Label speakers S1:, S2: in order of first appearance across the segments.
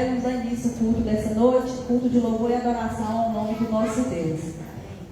S1: Queremos dar início ao culto dessa noite, culto de louvor e adoração ao nome do nosso Deus.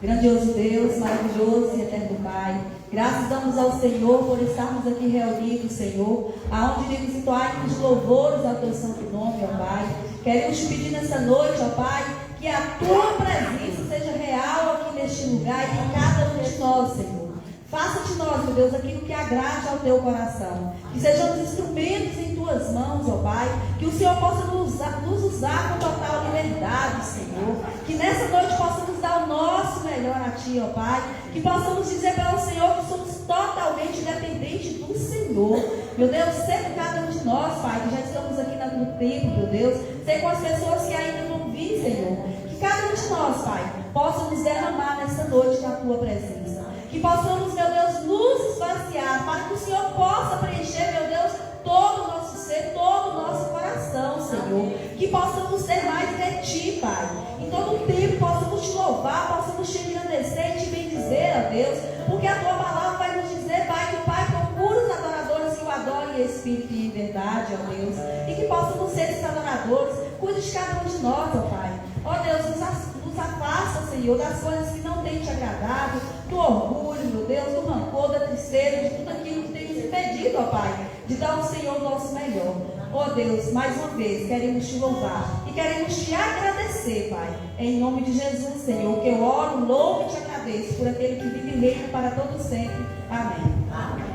S1: Grandioso Deus, maravilhoso e eterno Pai, graças damos ao Senhor por estarmos aqui reunidos, Senhor, aonde iremos entoar os louvores ao teu santo nome, ó Pai. Queremos te pedir nessa noite, ó Pai, que a tua presença seja real aqui neste lugar e em cada um de nós, Senhor. Faça de nós, meu Deus, aquilo que agrade ao teu coração. Que sejamos instrumentos em tuas mãos, ó Pai. Que o Senhor possa nos usar com total liberdade, Senhor. Que nessa noite possamos dar o nosso melhor a Ti, ó Pai. Que possamos dizer para o Senhor que somos totalmente dependentes do Senhor. Meu Deus, seja com cada um de nós, Pai, que já estamos aqui no tempo, meu Deus. Seja com as pessoas que ainda não vi, Senhor. Que cada um de nós, Pai, possa nos derramar nessa noite da Tua presença. Que possamos, meu Deus, nos esvaziar, para que o Senhor possa preencher, meu Deus, todo o nosso ser, todo o nosso coração, Senhor. Que possamos ter mais de Ti, Pai. Em todo o tempo possamos Te louvar, possamos Te engrandecer e Te bendizer, ó Deus. Porque a Tua palavra vai nos dizer, Pai, que o Pai procura os adoradores que o adorem em espírito e em verdade, ó Deus. E que possamos ser esses adoradores. Cuide de cada um de nós, ó Pai. Ó Deus, nos afasta, Senhor, das coisas que não têm Te agradado, do orgulho, meu Deus, do rancor, da tristeza, de tudo aquilo que tem nos impedido, ó Pai, de dar ao Senhor o nosso melhor. Ó Deus, mais uma vez, queremos Te louvar e queremos Te agradecer, Pai. Em nome de Jesus, Senhor, que eu oro, louvo e Te agradeço por aquele que vive e reina para todo sempre. Amém. Amém.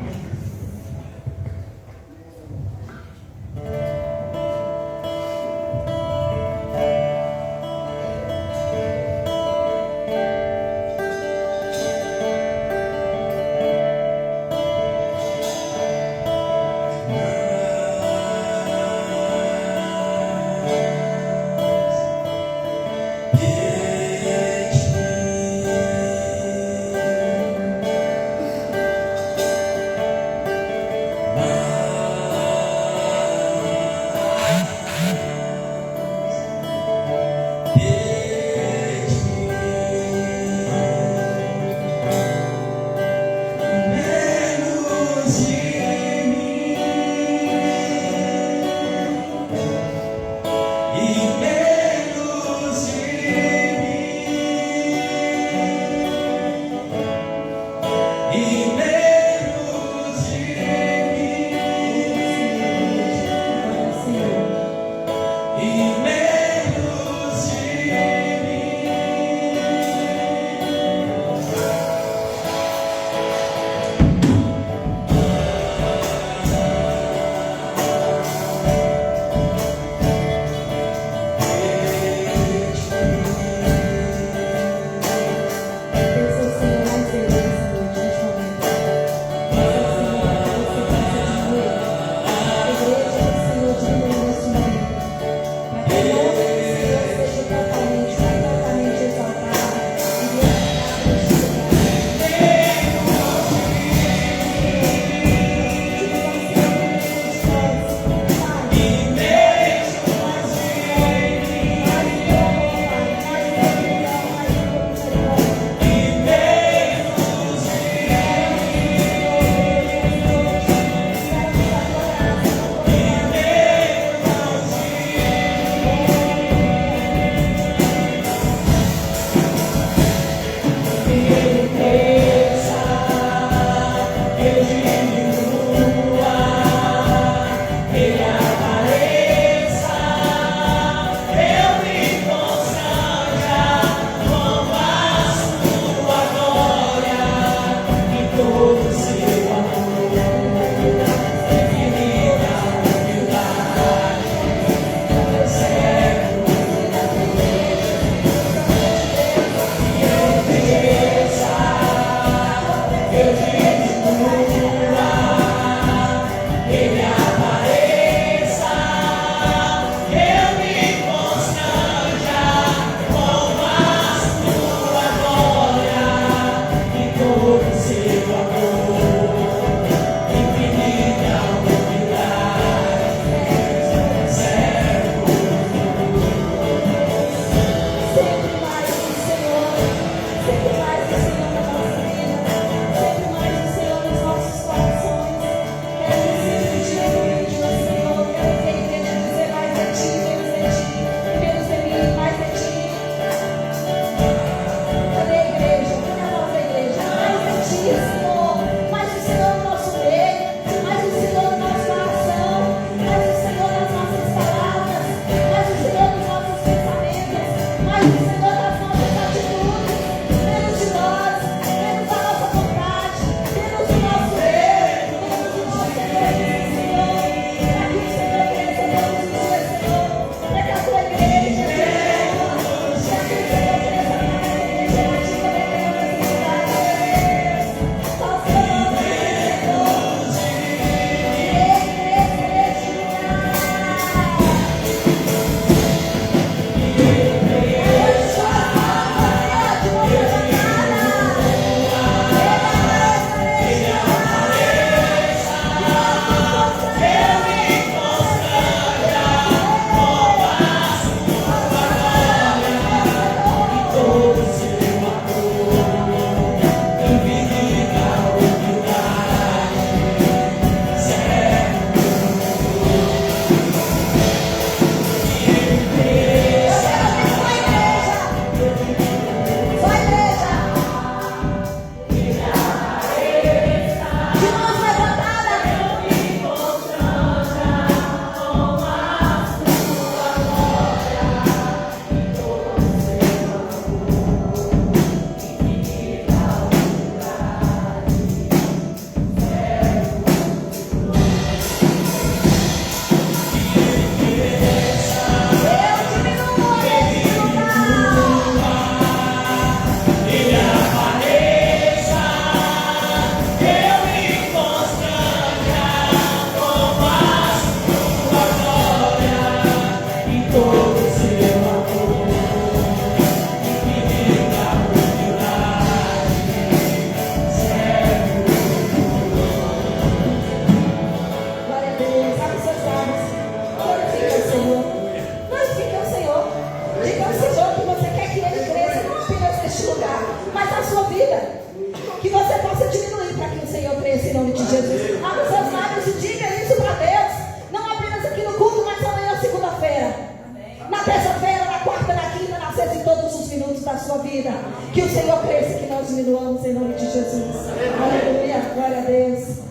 S1: na terça-feira, na quarta, na quinta, na sexta e todos os minutos da sua vida. Que o Senhor cresça e que nós diminuamos em nome de Jesus. Aleluia, glória a Deus.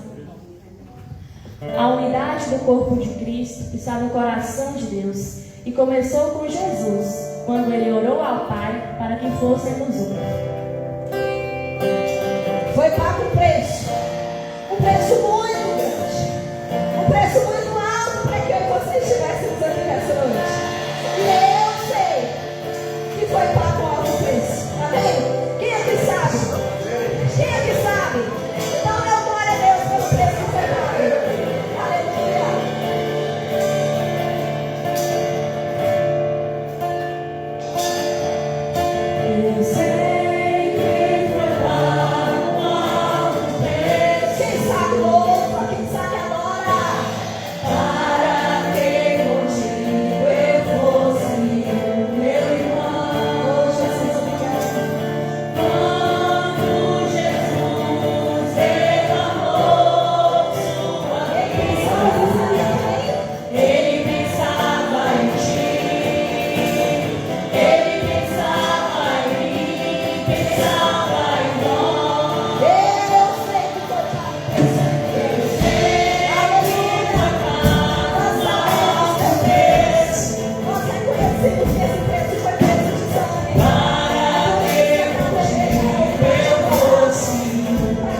S2: A unidade do corpo de Cristo está no coração de Deus e começou com Jesus, quando ele orou ao Pai para que fôssemos um.
S1: Foi pago um preço muito grande, um preço muito alto para que eu e você estivéssemos aqui nessa noite. E eu sei que foi pago um alto preço. Amém? Quem aqui sabe? Quem aqui sabe? Então, meu glória a Deus pelo preço que foi pago.
S2: Eu sei que foi pago um alto preço.
S1: Quem sabe louva, quem sabe adora.
S2: Para que contigo eu fosse meu irmão.
S1: Oh, Jesus, obrigado.
S2: Quando Jesus derramou sua vida, ele pensava em ti, ele pensava em mim, pensava em nós.
S1: Eu sei que foi pago um preço.
S2: Eu sei que foi pago um alto preço.
S1: Nós reconhecemos que esse preço foi preço de sangue.
S2: Para que contigo eu fosse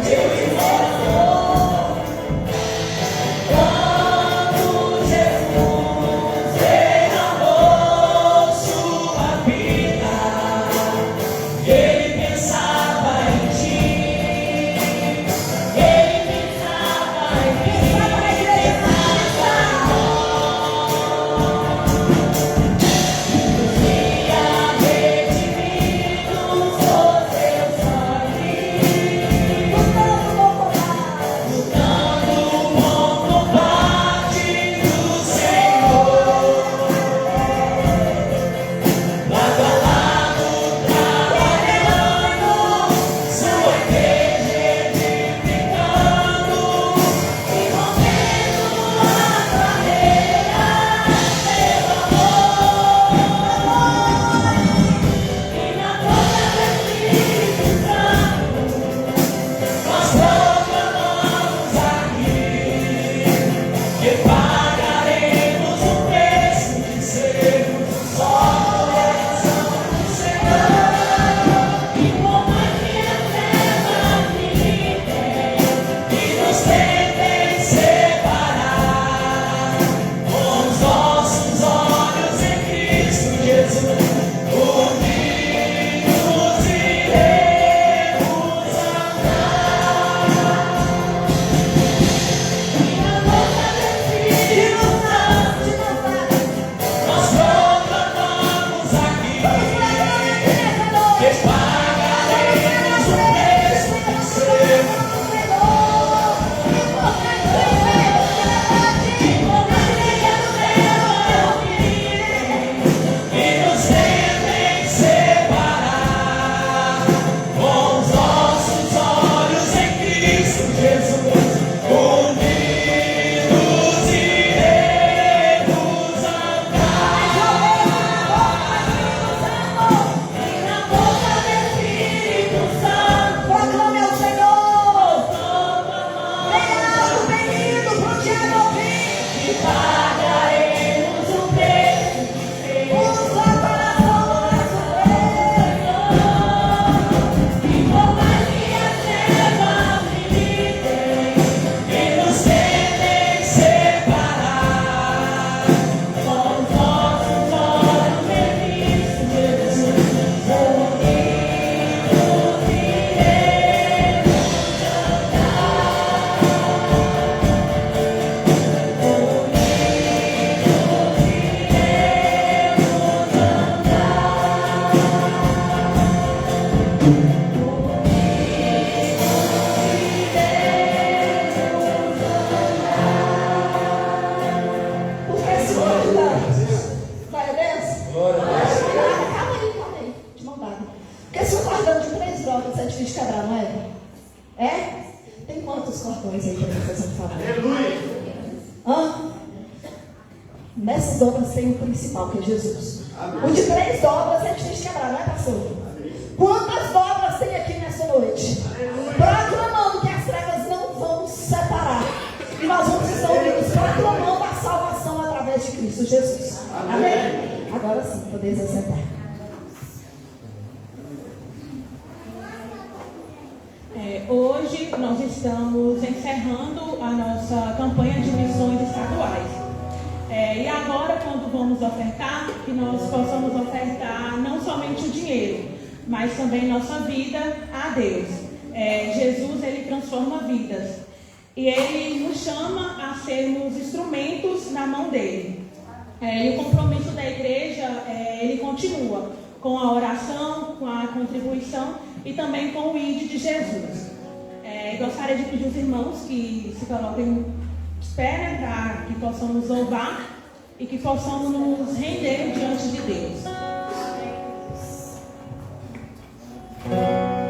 S2: teu irmão. Quando Jesus derramou sua vida, ele pensava em ti, ele pensava em mim, pensava em redimidos por teu sangue, lutando bom combate do Senhor. Lado a lado, trabalhando, sua igreja edificando, e rompendo a barreira pelo amor. E na força do Espírito Santo, nós proclamamos aqui que pagaremos o preço de sermos o sol da coração do Senhor. E por mais que a terra milite e nos tentem separar, com os nossos olhos em Cristo Jesus, unidos iremos andar. E na força do Espírito Santo, nós proclamamos aqui que pagaremos o preço de sermos e nos tentem separar, com os nossos olhos em Cristo Jesus, unidos iremos andar. E na força do Espírito Santo,
S1: Proclame ao Senhor.
S2: proclamamos
S1: Bem alto, bem lindo, pro diabo ouvir.
S2: que pagaremos o preço de sermos
S1: Usa coração do nosso
S2: e por mais que as trevas militem e nos tentem separar, com os nossos olhos em Cristo Jesus, unidos iremos
S1: Porque se guardamos, glória a Deus. Calma aí, de mão dada. Porque se guardando de 3 drogas é difícil quebrar, não é? É? Tem quantos cordões aí para você fazer um favor?
S3: Aleluia.
S1: Hã?
S3: Nessas dobras tem o principal, que é Jesus. O de 3 dobras é difícil de quebrar, não é, pastor? Quantas dobras tem aqui nessa noite? Proclamando que as trevas não vão nos separar. E nós vamos estar unidos proclamando a salvação através de Cristo Jesus. Amém? Agora sim, podemos assentar.
S4: Hoje nós estamos encerrando a nossa campanha de missões estaduais. E agora, quando vamos ofertar, que nós possamos ofertar não somente o dinheiro, mas também nossa vida a Deus. Jesus, ele transforma vidas. E ele nos chama a sermos instrumentos na mão dele. E o compromisso da igreja, ele continua com a oração, com a contribuição e também com o ID de Jesus. Gostaria de pedir aos irmãos que se coloquem de pé, para que possamos louvar e que possamos nos render diante de Deus.
S2: Thank you.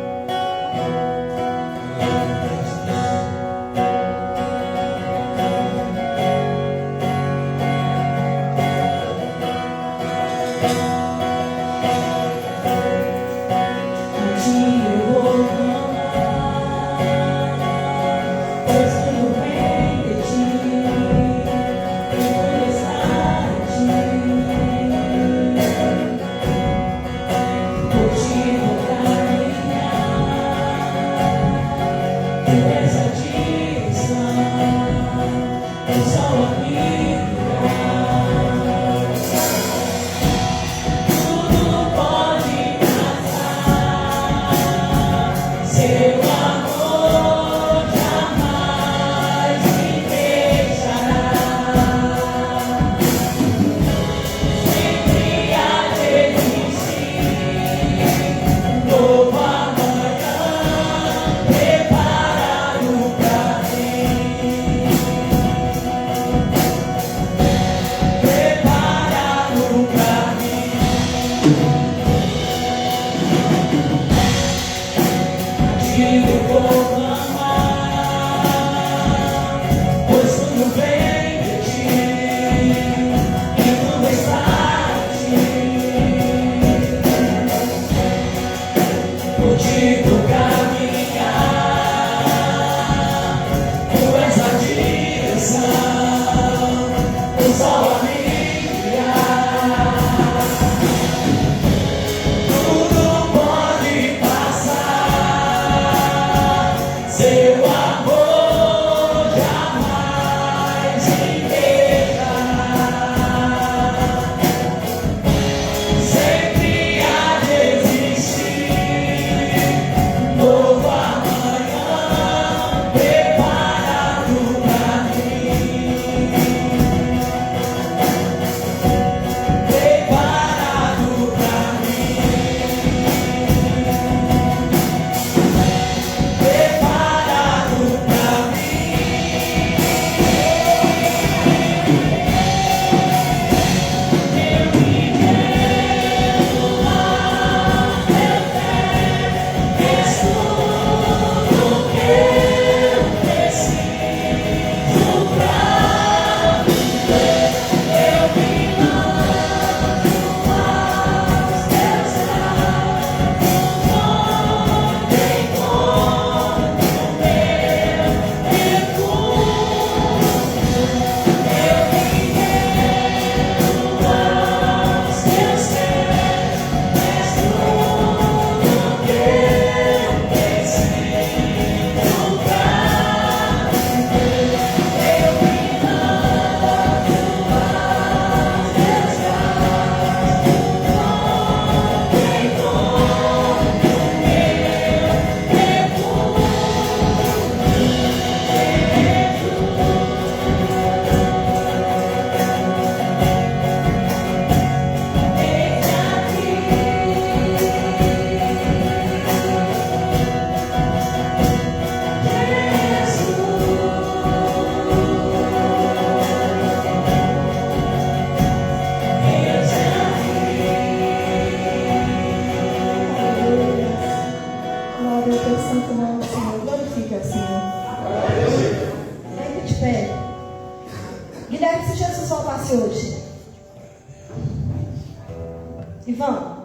S3: Ivan,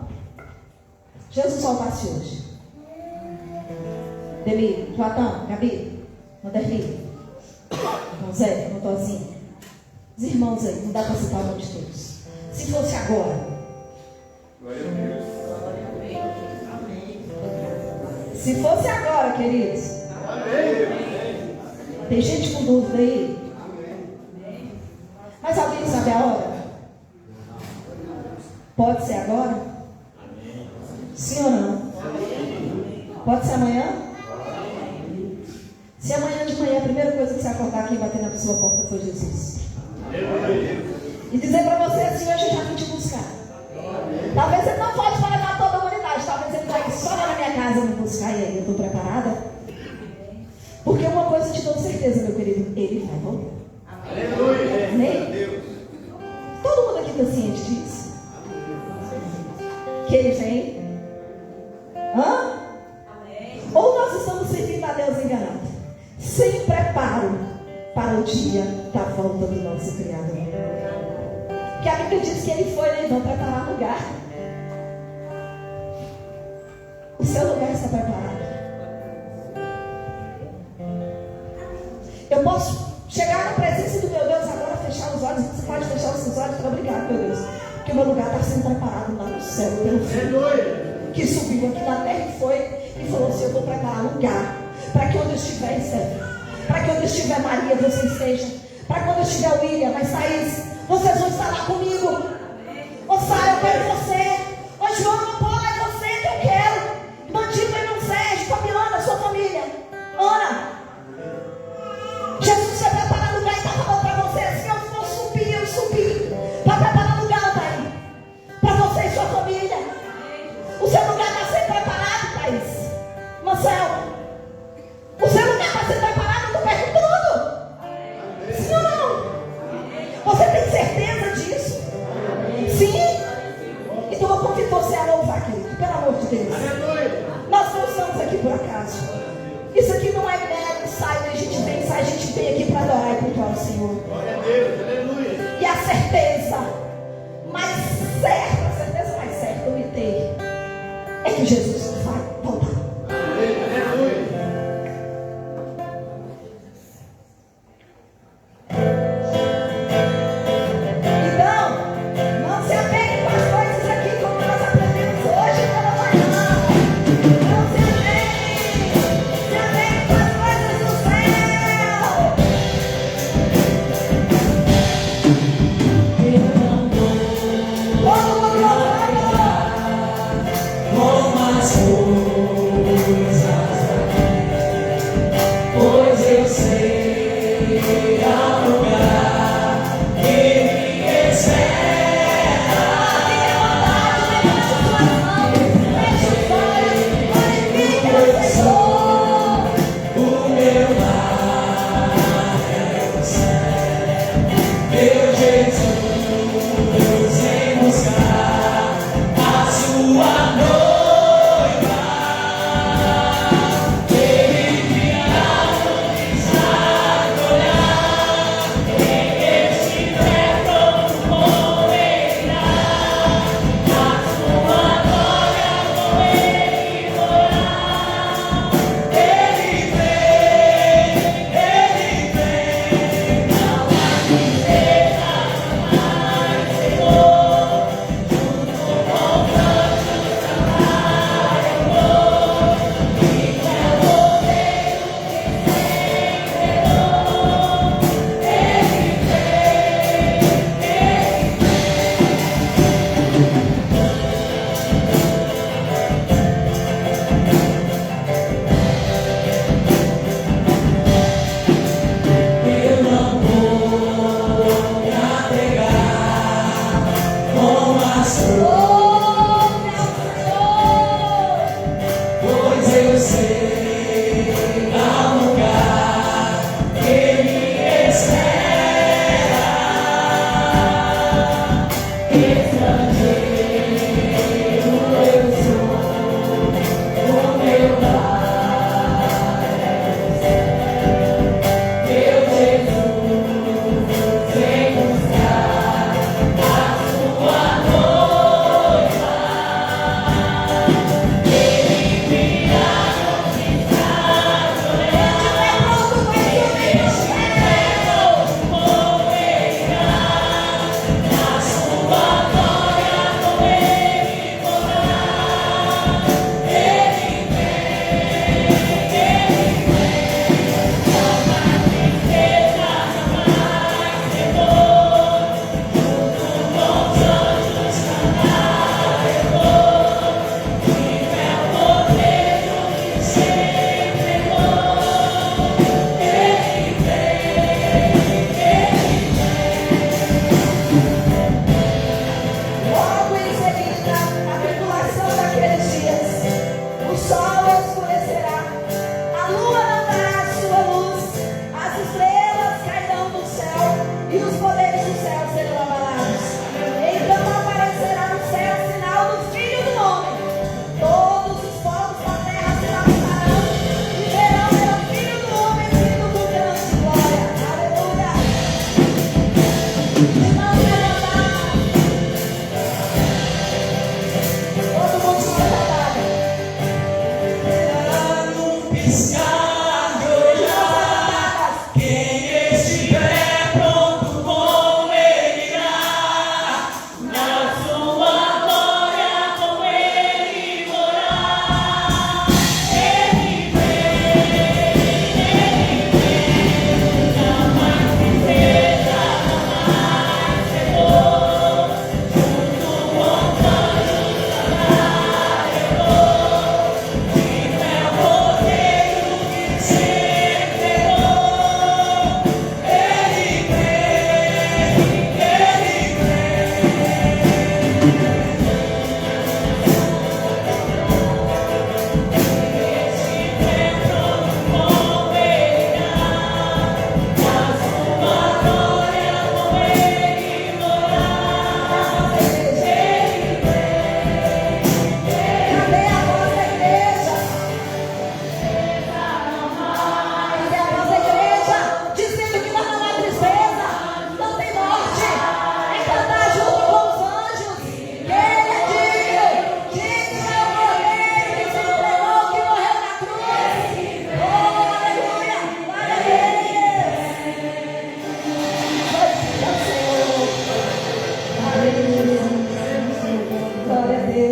S3: Jesus voltasse hoje. Demi, Joatão, Gabi, Vanderlei, Irmão Zé, Irmão Tozinho, os irmãos aí, não dá para citar o nome de todos. Se fosse agora.
S5: Glória a Deus.
S3: Se fosse agora, queridos.
S5: Amém.
S3: Tem gente com dúvida aí? Mas alguém sabe a hora? Pode ser agora? Sim ou não? Pode ser amanhã? Se amanhã de manhã a primeira coisa que você acordar aqui e bater na sua porta foi Jesus. E dizer para você assim, hoje eu já vim te buscar. Talvez ele não pode levar toda a humanidade, talvez ele vai só lá na minha casa me buscar. E aí, eu estou preparada? Porque uma coisa eu te dou certeza, meu querido, ele vai voltar.
S5: Aleluia.
S3: Amém? Todo mundo aqui está ciente disso? Que ele vem? Hã? Ou nós estamos servindo a Deus enganado? Sem preparo para o dia da volta do nosso Criador. Porque a Bíblia diz que ele foi, né? Vão preparar lugar. O seu lugar está preparado. Eu posso chegar na presença do meu Deus agora, fechar os olhos. Você pode fechar os seus olhos e falar, obrigado, meu Deus. Porque o meu lugar está sendo preparado lá no céu pelo Filho, que subiu aqui na terra e foi e falou assim, eu vou preparar lugar para que onde eu estiver Zé, para que onde estiver Maria vocês estejam, para quando estiver o William, mas Thaís, vocês vão estar lá comigo. Ô Sara, eu quero você. Ô João, não pode, é você que eu quero. Bandido, irmão Sérgio, Fabiana, sua família, Ana. Jesus vai preparar lugar e está falando para você assim, eu vou subir, eu subi para preparar lugar, Thaís, para você e sua família. O seu lugar está sendo preparado, Thaís. Marcelo, o seu lugar está sendo preparado, eu estou perguntando. Sim ou não? Você tem certeza disso? Sim? Então eu convido você a louvar, querido, pelo amor de Deus. Nós não estamos aqui por acaso. Isso aqui não é mero ensaio, a gente vem ensaiar, a gente vem aqui para adorar e cultuar o Senhor.
S5: Glória a Deus. Aleluia.
S3: E a certeza mais certa que eu me tenho é que Jesus vai voltar.
S5: Aleluia.
S3: Então, não se apegue com as coisas aqui como nós aprendemos hoje pela manhã. Não se apegue com as coisas do céu. Todo mundo louvando.
S6: Com as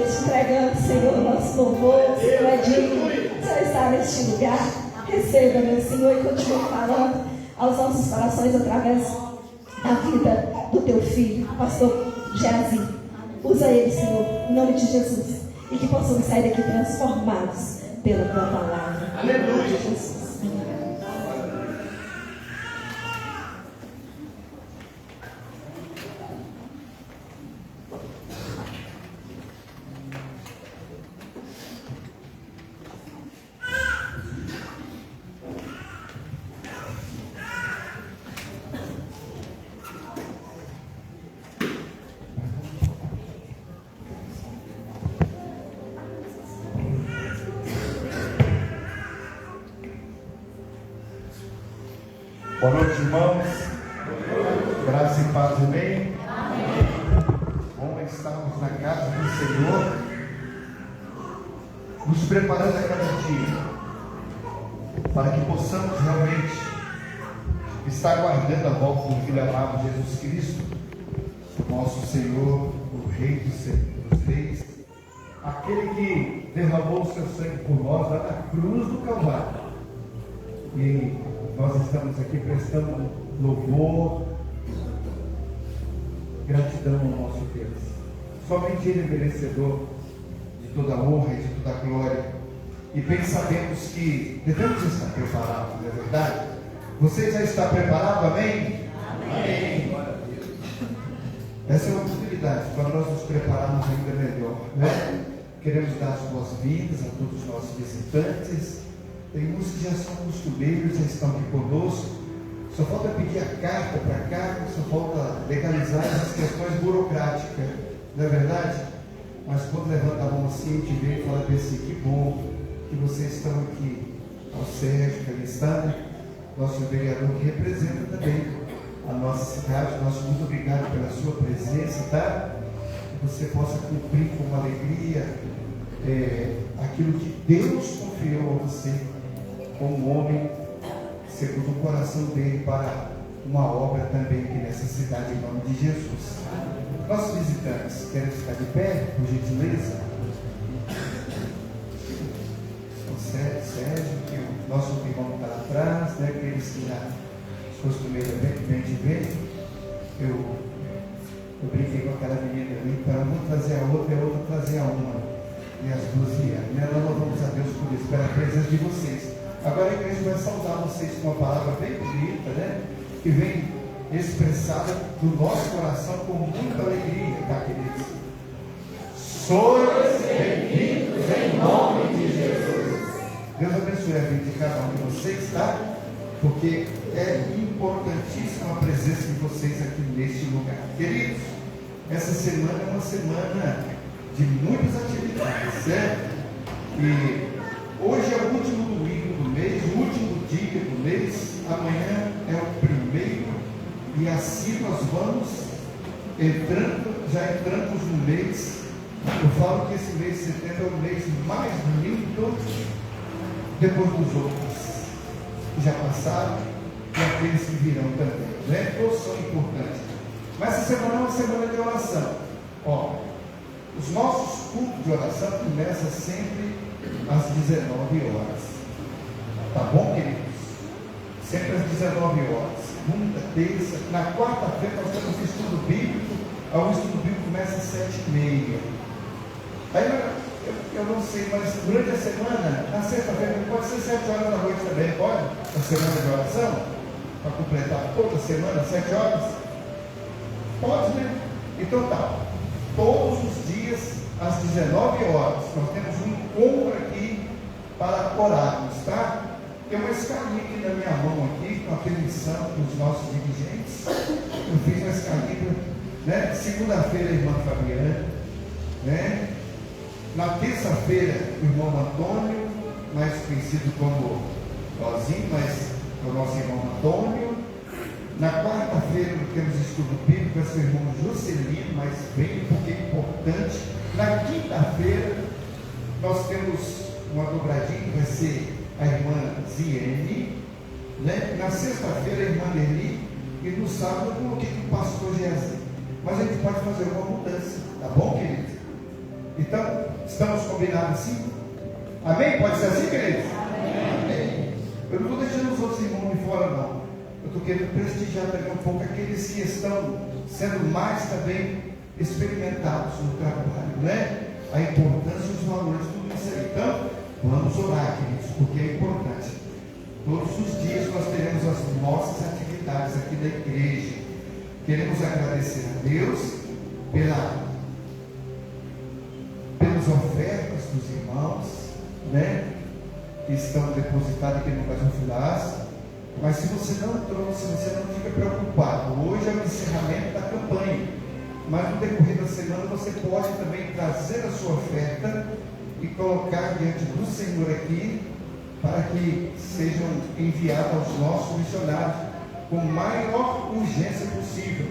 S3: Deus, te entregando, Senhor, nosso louvor. Senhor é digno, o Senhor está neste lugar. Receba, meu Senhor, e continue falando aos nossos corações através da vida do teu filho, pastor Geazi. Usa ele, Senhor, em nome de Jesus. E que possamos sair daqui transformados pela tua palavra.
S5: Aleluia.
S3: Jesus.
S6: Boa noite, irmãos. Graça e paz, amém? Bom estarmos na casa do Senhor, nos preparando a cada dia, para que possamos realmente estar guardando a volta do Filho amado Jesus Cristo, nosso Senhor, o Rei dos Reis, aquele que derramou o seu sangue por nós lá na cruz do Calvário. E nós estamos aqui prestando louvor, gratidão ao nosso Deus. Somente Ele é merecedor de toda a honra e de toda a glória. E bem sabemos que devemos estar preparados, não é verdade? Você já está preparado, amém? Amém. Essa é uma oportunidade para nós nos prepararmos ainda melhor, né? Queremos dar as boas-vindas a todos os nossos visitantes. Tem uns que já são costumeiros, já estão aqui conosco. Só falta pedir a carta para cá, só falta legalizar as questões burocráticas, não é verdade? Mas quando levanta a mão assim, a gente vem e fala assim: que bom que vocês estão aqui. Ao Sérgio, que ali está, nosso vereador que representa também a nossa cidade. Nosso muito obrigado pela sua presença, tá? Que você possa cumprir com alegria aquilo que Deus confiou a você, como homem, segundo o coração dele, para uma obra também aqui nessa cidade, em nome de Jesus. Nossos visitantes querem ficar de pé, por gentileza? O Sérgio, que o nosso irmão está lá atrás, né? Aqueles que já costumeiramente vêm. Eu brinquei com aquela menina ali, para uma trazer a outra e a outra trazer a uma. E as duas vieram. Nós louvamos a Deus por isso, pela presença de vocês. Agora a igreja vai saudar vocês com uma palavra bem bonita, né? Que vem expressada do nosso coração com muita alegria, tá, queridos? Sois bem-vindos em nome de Jesus. Deus abençoe a vida de cada um de vocês, tá? Porque é importantíssima a presença de vocês aqui neste lugar. Queridos, essa semana é uma semana de muitas atividades, certo? E hoje é o último domingo do mês, o último dia do mês. Amanhã é o primeiro, e assim nós vamos já entramos no mês. Eu falo que esse mês de setembro é o mês mais lindo depois dos outros que já passaram e aqueles que virão também, né? Todos são importantes. Mas essa semana é uma semana de oração. Ó, os nossos cultos de oração começam sempre às 19 horas. Tá bom, queridos? Sempre às 19 horas. Segunda, terça. Na quarta-feira nós temos estudo bíblico. O estudo bíblico começa às 7h30. Aí eu não sei, mas durante a semana, na sexta-feira, pode ser 7 horas da noite também, pode? Na semana de oração, para completar toda a semana, 7 horas? Pode, né? Então tá. Todos os dias, às 19 horas, nós temos um encontro aqui para orarmos, tá? Tem uma escalinha aqui na minha mão, aqui, com a permissão dos nossos dirigentes. Eu fiz uma escalinha, né? Segunda-feira, a irmã Fabiana, né? Na terça-feira, o irmão Antônio, mais conhecido como Lozinho, mas é o nosso irmão Antônio. Na quarta-feira, temos estudo bíblico, vai ser o irmão Juscelino, mas bem porque é importante. Na quinta-feira, nós temos uma dobradinha, que vai ser a irmã Ziene, né? Na sexta-feira, a irmã Leli, e no sábado, eu coloquei com o pastor Geazi. Mas a gente pode fazer uma mudança, tá bom, querido? Então, estamos combinados assim? Amém? Pode ser assim, queridos? Amém. Eu não estou deixando os outros irmãos de fora, não. Eu estou querendo prestigiar também um pouco aqueles que estão sendo mais também experimentados no trabalho, né? A importância e os valores de tudo isso aí. Então, vamos orar, queridos, porque é importante. Todos os dias nós teremos as nossas atividades aqui da igreja. Queremos agradecer a Deus pelas ofertas dos irmãos, né? Que estão depositadas aqui no Gasofilas. Mas se você não trouxe, você não fica preocupado. Hoje é o encerramento da campanha. Mas no decorrer da semana você pode também trazer a sua oferta e colocar diante do Senhor aqui, para que sejam enviados aos nossos missionários com maior urgência possível,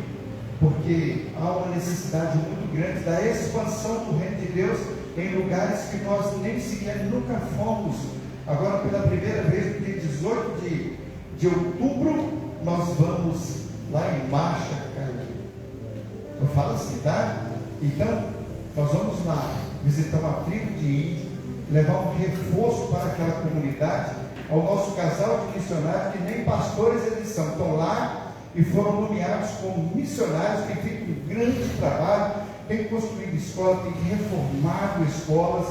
S6: porque há uma necessidade muito grande da expansão do reino de Deus em lugares que nós nem sequer nunca fomos. Agora, pela primeira vez, no dia 18 de outubro, nós vamos lá em Marcha, eu falo assim, tá? Então, nós vamos lá visitar uma tribo de índios, levar um reforço para aquela comunidade, ao nosso casal de missionários, que nem pastores eles são, estão lá e foram nomeados como missionários, têm feito um grande trabalho, têm construído escolas, têm reformado escolas,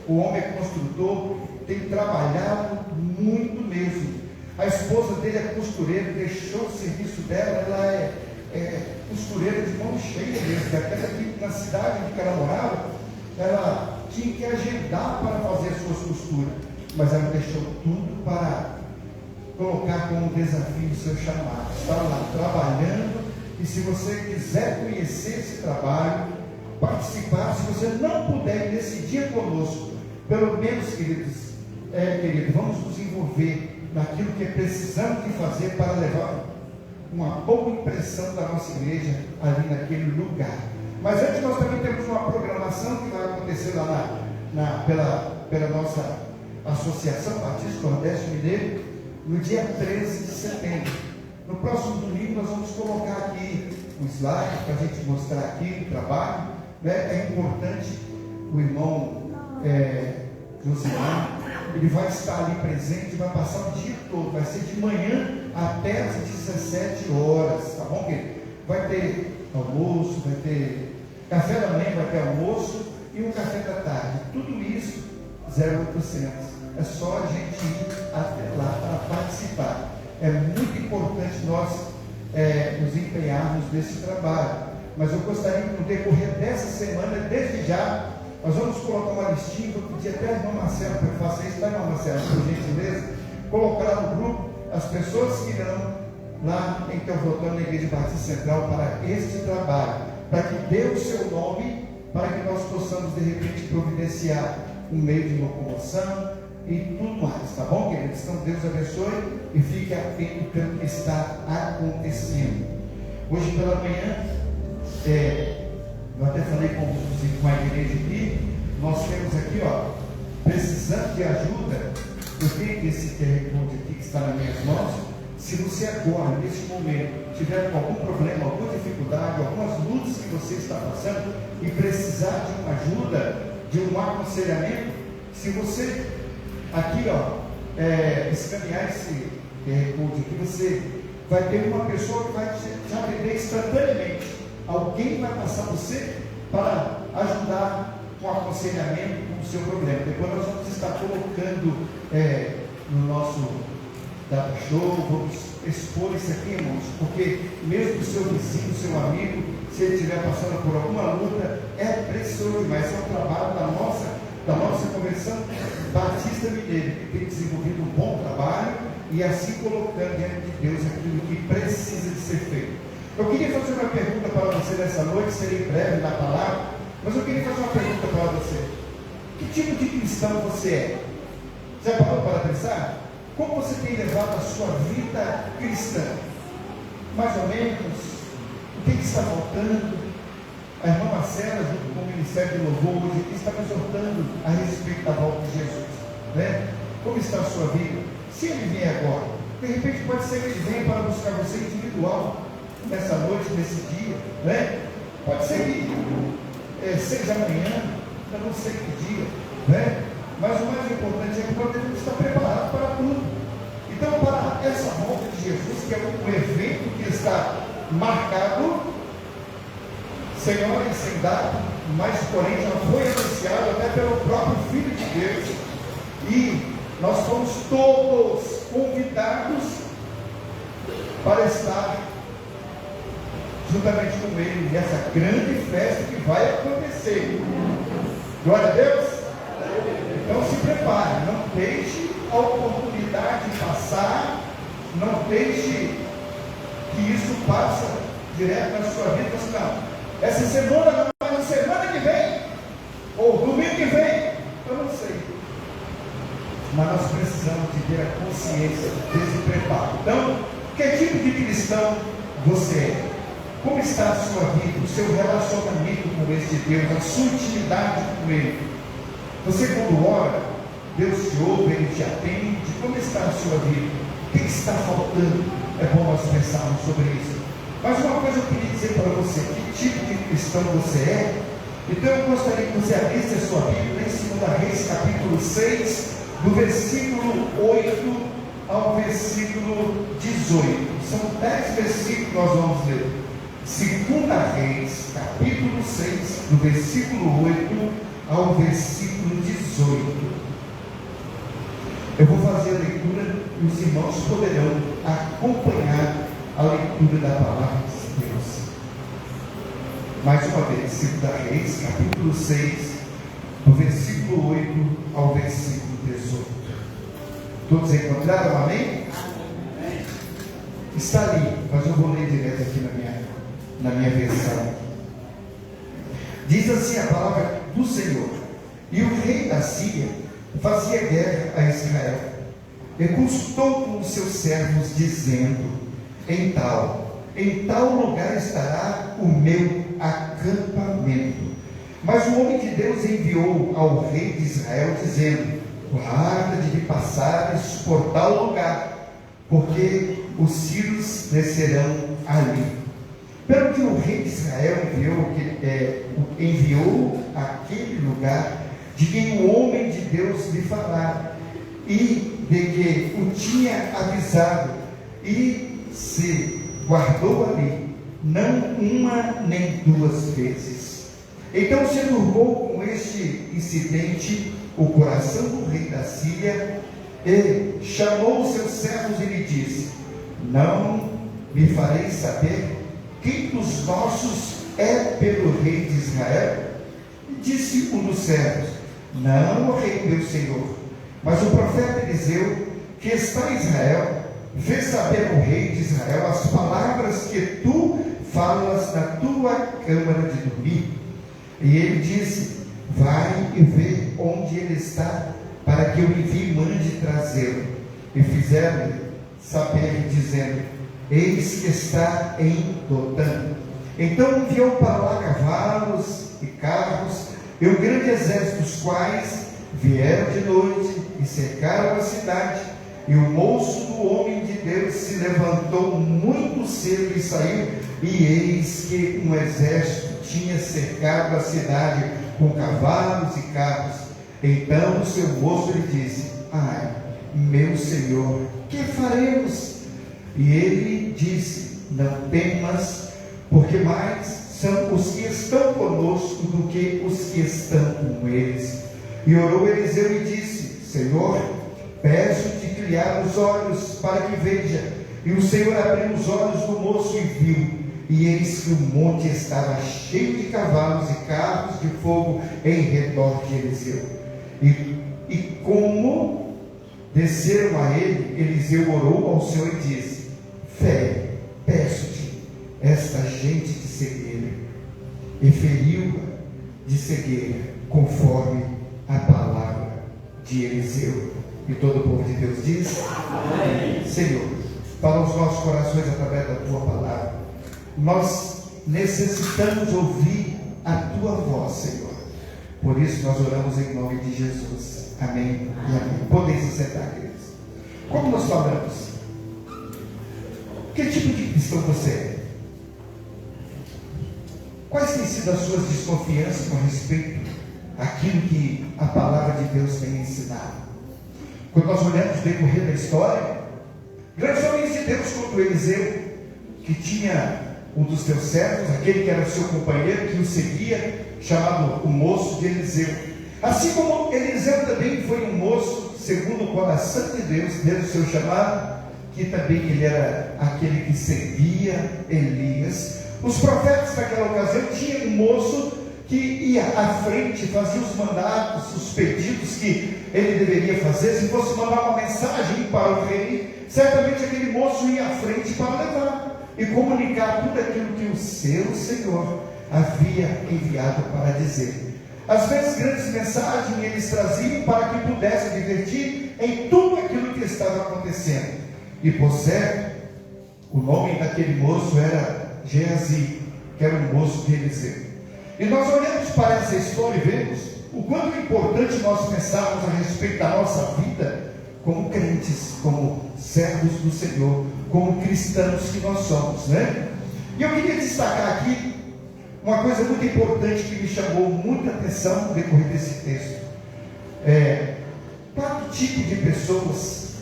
S6: o homem é construtor, tem trabalhado muito mesmo. A esposa dele é costureira, deixou o serviço dela, ela é costureira de mão cheia mesmo, aquela aqui na cidade em que ela morava, ela tinha que agendar para fazer as suas costuras, mas ela deixou tudo para colocar como desafio o seu chamado. Está lá trabalhando, e se você quiser conhecer esse trabalho, participar, se você não puder ir nesse dia conosco, pelo menos, querido, vamos nos envolver naquilo que precisamos de fazer para levar uma boa impressão da nossa igreja ali naquele lugar. Mas antes nós também temos uma programação que vai acontecer lá pela nossa Associação Batista Nordeste Mineiro, no dia 13 de setembro. No próximo domingo nós vamos colocar aqui um slide para a gente mostrar aqui o trabalho, né? É importante, o irmão Josimar, ele vai estar ali presente, vai passar o dia todo, vai ser de manhã até as 17 horas, tá bom, querido? Vai ter almoço, vai ter café da manhã, vai ter almoço e um café da tarde. Tudo isso 0,800. É só a gente ir até lá para participar. É muito importante nós nos empenharmos nesse trabalho. Mas eu gostaria que no decorrer dessa semana, desde já, nós vamos colocar uma listinha. Vou pedir até a irmã Marcela para que faça isso, tá, irmã Marcela, por gentileza? Colocar no grupo as pessoas que irão lá em Teoflotão, na Igreja Batista Central, para este trabalho, para que dê o seu nome, para que nós possamos de repente providenciar um meio de locomoção e tudo mais, tá bom, queridos? Então Deus abençoe e fique atento pelo que está acontecendo. Hoje pela manhã, eu até falei com a igreja aqui, nós temos aqui, precisando de ajuda. Eu tenho esse QR Code aqui que está nas minhas mãos. Se você agora, nesse momento, tiver algum problema, alguma dificuldade, algumas lutas que você está passando e precisar de uma ajuda, de um aconselhamento, se você aqui, escanear esse QR Code aqui, você vai ter uma pessoa que vai te atender instantaneamente. Alguém vai passar você para ajudar com aconselhamento com o seu problema. Depois nós vamos estar colocando no nosso data show, vamos expor isso aqui, irmãos, porque mesmo o seu vizinho, o seu amigo, se ele estiver passando por alguma luta, é precioso demais. É um trabalho da nossa Convenção Batista Mineira, que tem desenvolvido um bom trabalho e assim colocando diante de Deus aquilo que precisa de ser feito. Eu queria fazer uma pergunta para você nessa noite, seria breve na palavra, mas eu queria fazer uma pergunta para você. Que tipo de cristão você é? Já parou para pensar? Como você tem levado a sua vida cristã? Mais ou menos, o que está faltando? A irmã Marcela, junto com o Ministério de Louvor, hoje está nos exortando a respeito da volta de Jesus, né? Como está a sua vida? Se ele vier agora, de repente pode ser que ele venha para buscar você individual, nessa noite, nesse dia, né? Pode ser que seja amanhã, eu não sei que dia, né? Mas o mais importante é que nós devemos estar preparados para tudo. Então, para essa volta de Jesus, que é um evento que está marcado, sem hora e sem data, mas porém já foi anunciado até pelo próprio Filho de Deus, e nós fomos todos convidados para estar juntamente com Ele nessa grande festa que vai acontecer. Glória a Deus. Então se prepare, não deixe a oportunidade passar, não deixe que isso passe direto na sua vida. Não, essa semana não, mas na semana que vem, ou domingo que vem, eu não sei. Mas nós precisamos de ter a consciência desse preparo. Então, que tipo de cristão você é? Como está a sua vida, o seu relacionamento com esse Deus, a sua intimidade com Ele? Você quando ora, Deus te ouve, Ele te atende. Como está a sua vida? O que está faltando? É bom nós pensarmos sobre isso. Mas uma coisa eu queria dizer para você: que tipo de cristão você é? Então eu gostaria que você abrisse a sua Bíblia em 2 Reis, capítulo 6, do versículo 8 ao versículo 18. São 10 versículos que nós vamos ler. 2 Reis, capítulo 6, do versículo 8 ao versículo 18. Eu vou fazer a leitura e os irmãos poderão acompanhar a leitura da palavra de Deus. Mais uma vez, 2 Reis, capítulo 6, do versículo 8 ao versículo 18. Todos encontraram? Amém? Amém. Está ali, mas eu vou ler direto aqui na minha versão. Diz assim a palavra do Senhor: e o rei da Síria fazia guerra a Israel, e consultou com os seus servos, dizendo: em tal lugar estará o meu acampamento. Mas o homem de Deus enviou ao rei de Israel, dizendo: guarda de passares por tal lugar, porque os sírios descerão ali. Pelo que o rei de Israel enviou àquele lugar, de quem o homem de Deus lhe falara, e de que o tinha avisado, e se guardou ali, não uma nem duas vezes. Então se turbou com este incidente o coração do rei da Síria, e chamou os seus servos e lhe disse: não me fareis saber quem dos nossos é pelo rei de Israel? E disse um dos servos: não, ó rei meu senhor, mas o profeta Eliseu, que está em Israel, fez saber ao rei de Israel as palavras que tu falas na tua câmara de dormir. E ele disse: vai e vê onde ele está, para que eu envie e mande trazê-lo. E fizeram-lhe saber, dizendo: eis que está em Dotã. Então enviou para lá cavalos e carros, e um grande exército, dos quais vieram de noite e cercaram a cidade. E o moço do homem de Deus se levantou muito cedo e saiu, e eis que um exército tinha cercado a cidade com cavalos e carros. Então o seu moço lhe disse: ai, meu senhor, que faremos? E ele disse: não temas, porque mais são os que estão conosco do que os que estão com eles. E orou Eliseu e disse: Senhor, peço-te que lhe abra os olhos para que veja. E o Senhor abriu os olhos do moço e viu, e eis que o monte estava cheio de cavalos e carros de fogo em redor de Eliseu. E como desceram a ele, Eliseu orou ao Senhor e disse: fé, peço-te esta gente de cegueira. E feriu-a de cegueira, conforme a palavra de Eliseu. E todo o povo de Deus diz: amém. Senhor, fala os nossos corações através da tua palavra. Nós necessitamos ouvir a tua voz, Senhor. Por isso nós oramos em nome de Jesus. Amém e amém. Podem se sentar, queridos. Como nós falamos, que tipo de cristão você é? Quais têm sido as suas desconfianças com respeito aquilo que a palavra de Deus tem ensinado. Quando nós olhamos o decorrer da história, grandes homens de Deus como Eliseu, que tinha um dos seus servos, aquele que era seu companheiro, que o seguia, chamado o moço de Eliseu. Assim como Eliseu também foi um moço, segundo o coração de Deus, desde o seu chamado, que também ele era aquele que seguia Elias. Os profetas daquela ocasião tinham um moço que ia à frente, fazia os mandatos, os pedidos que ele deveria fazer. Se fosse mandar uma mensagem para o rei, certamente aquele moço ia à frente para levar e comunicar tudo aquilo que o seu Senhor havia enviado para dizer. Às vezes grandes mensagens eles traziam para que pudesse advertir em tudo aquilo que estava acontecendo. E por certo, o nome daquele moço era Geazi, que era um moço de Eliseu. E nós olhamos para essa história e vemos o quanto é importante nós pensarmos a respeito da nossa vida como crentes, como servos do Senhor, como cristãos que nós somos, né? E eu queria destacar aqui uma coisa muito importante que me chamou muita atenção no decorrer desse texto. 4 tipos de pessoas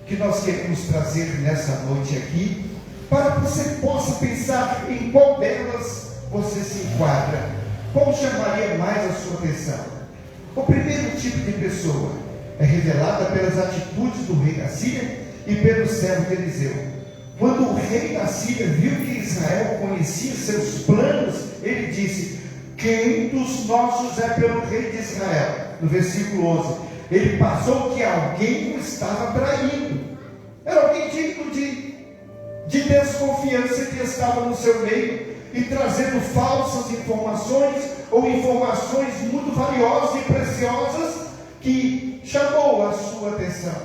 S6: que nós queremos trazer nessa noite aqui, para que você possa pensar em qual delas você se enquadra, qual chamaria mais a sua atenção. O primeiro tipo de pessoa é revelada pelas atitudes do rei da Síria e pelo servo de Eliseu. Quando o rei da Síria viu que Israel conhecia seus planos, ele disse: quem dos nossos é pelo rei de Israel? No versículo 11, ele passou que alguém o estava traindo. Era alguém digno de desconfiança que estava no seu meio e trazendo falsas informações ou informações muito valiosas e preciosas que chamou a sua atenção.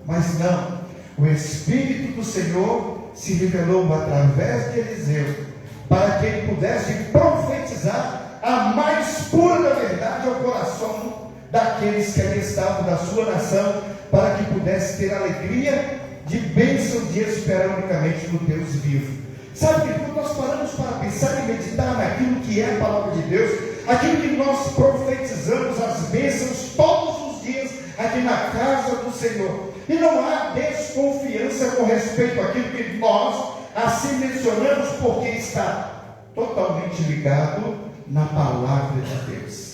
S6: Mas não, o Espírito do Senhor se revelou através de Eliseu para que ele pudesse profetizar a mais pura da verdade ao coração daqueles que ali estavam da sua nação, para que pudesse ter alegria de bênção de esperar unicamente no Deus vivo. Sabe que quando nós paramos para pensar e meditar naquilo que é a palavra de Deus, aquilo que nós profetizamos, as bênçãos todos os dias aqui na casa do Senhor, e não há desconfiança com respeito àquilo que nós assim mencionamos, porque está totalmente ligado na palavra de Deus.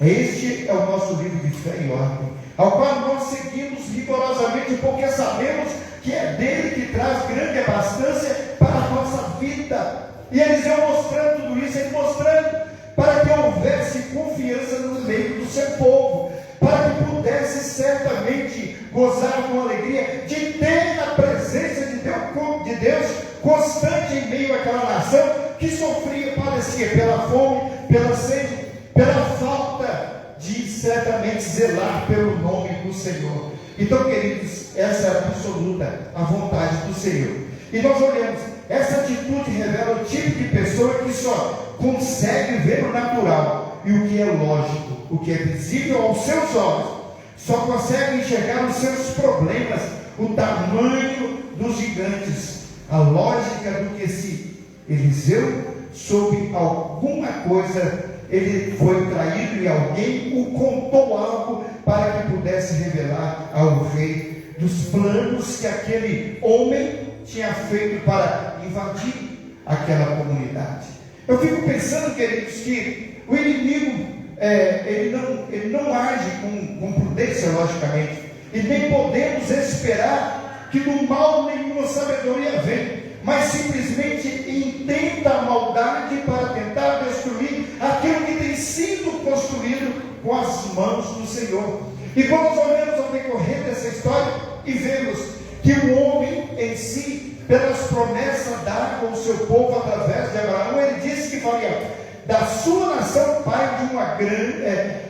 S6: Este é o nosso livro de fé e ordem, ao qual nós seguimos rigorosamente, porque sabemos que é dele que traz grande abastança para a nossa vida. E Eliseu mostrando tudo isso, ele mostrando para que houvesse confiança no meio do seu povo, para que pudesse certamente gozar com alegria de ter a presença de Deus constante em meio àquela nação que sofria, parecia, pela fome, pela sede, pela falta de certamente zelar pelo nome do Senhor. Então, queridos, essa é absoluta a vontade do Senhor. E nós olhamos, essa atitude revela o tipo de pessoa que só consegue ver o natural e o que é lógico, o que é visível aos seus olhos, só consegue enxergar os seus problemas, o tamanho dos gigantes, a lógica do que se Eliseu soube alguma coisa, ele foi traído e alguém o contou algo para que pudesse revelar ao rei dos planos que aquele homem tinha feito para invadir aquela comunidade. Eu fico pensando, queridos, que o inimigo ele não age com prudência, logicamente, e nem podemos esperar que do mal nenhuma sabedoria vem, mas simplesmente intenta a maldade para tentar destruir aquilo que tem sido construído com as mãos do Senhor. E quando nós olhamos ao decorrer dessa história e vemos que o homem em si, pelas promessas dadas com o seu povo através de Abraão, ele disse que faria da sua nação pai de uma grande,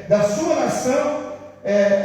S6: da sua nação,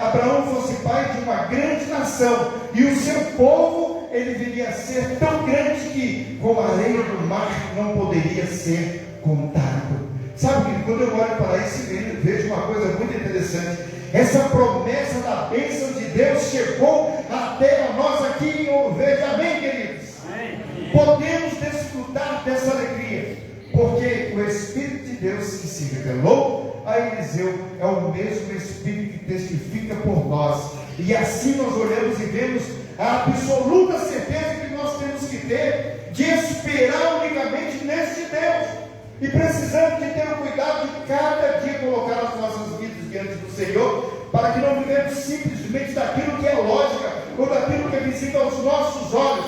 S6: Abraão fosse pai de uma grande nação, e o seu povo, ele viria a ser tão grande que, como a areia do mar, não poderia ser contado. Sabe que quando eu olho para isso, vejo uma coisa muito interessante. Essa promessa da bênção de Deus chegou até a nós aqui em Ouro Verde. Amém, queridos? Amém. Podemos desfrutar dessa alegria, porque o Espírito de Deus que se revelou a Eliseu, é o mesmo Espírito que testifica por nós. E assim nós olhamos e vemos a absoluta certeza que nós temos que ter de esperar unicamente neste Deus. E precisamos de ter o cuidado de cada dia colocar as nossas vidas diante do Senhor, para que não vivemos simplesmente daquilo que é lógica, ou daquilo que é visível aos nossos olhos,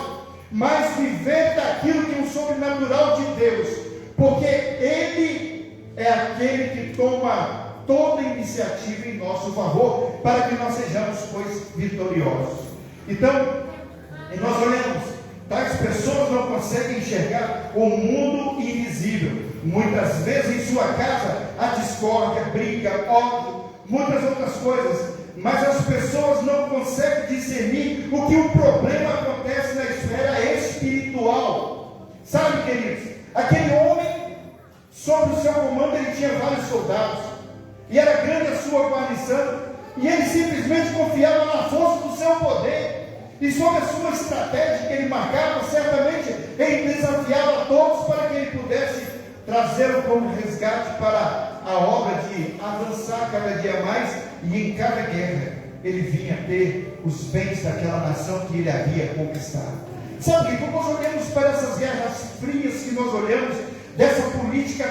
S6: mas viver daquilo que é o sobrenatural de Deus, porque Ele é aquele que toma toda a iniciativa em nosso favor, para que nós sejamos, pois, vitoriosos. Então, nós olhamos, tais pessoas não conseguem enxergar o mundo invisível. Muitas vezes em sua casa há discórdia, briga, ódio, muitas outras coisas, mas as pessoas não conseguem discernir o que o problema acontece na esfera espiritual. Sabe, queridos, aquele homem, sob o seu comando, ele tinha vários soldados, e era grande a sua guarnição, e ele simplesmente confiava na força do seu poder, e sob a sua estratégia que ele marcava, certamente ele desafiava a todos para que ele pudesse trazê-lo como resgate para a obra de avançar cada dia mais, e em cada guerra ele vinha ter os bens daquela nação que ele havia conquistado. Sabe, quando nós olhamos para essas guerras frias que nós olhamos, dessa política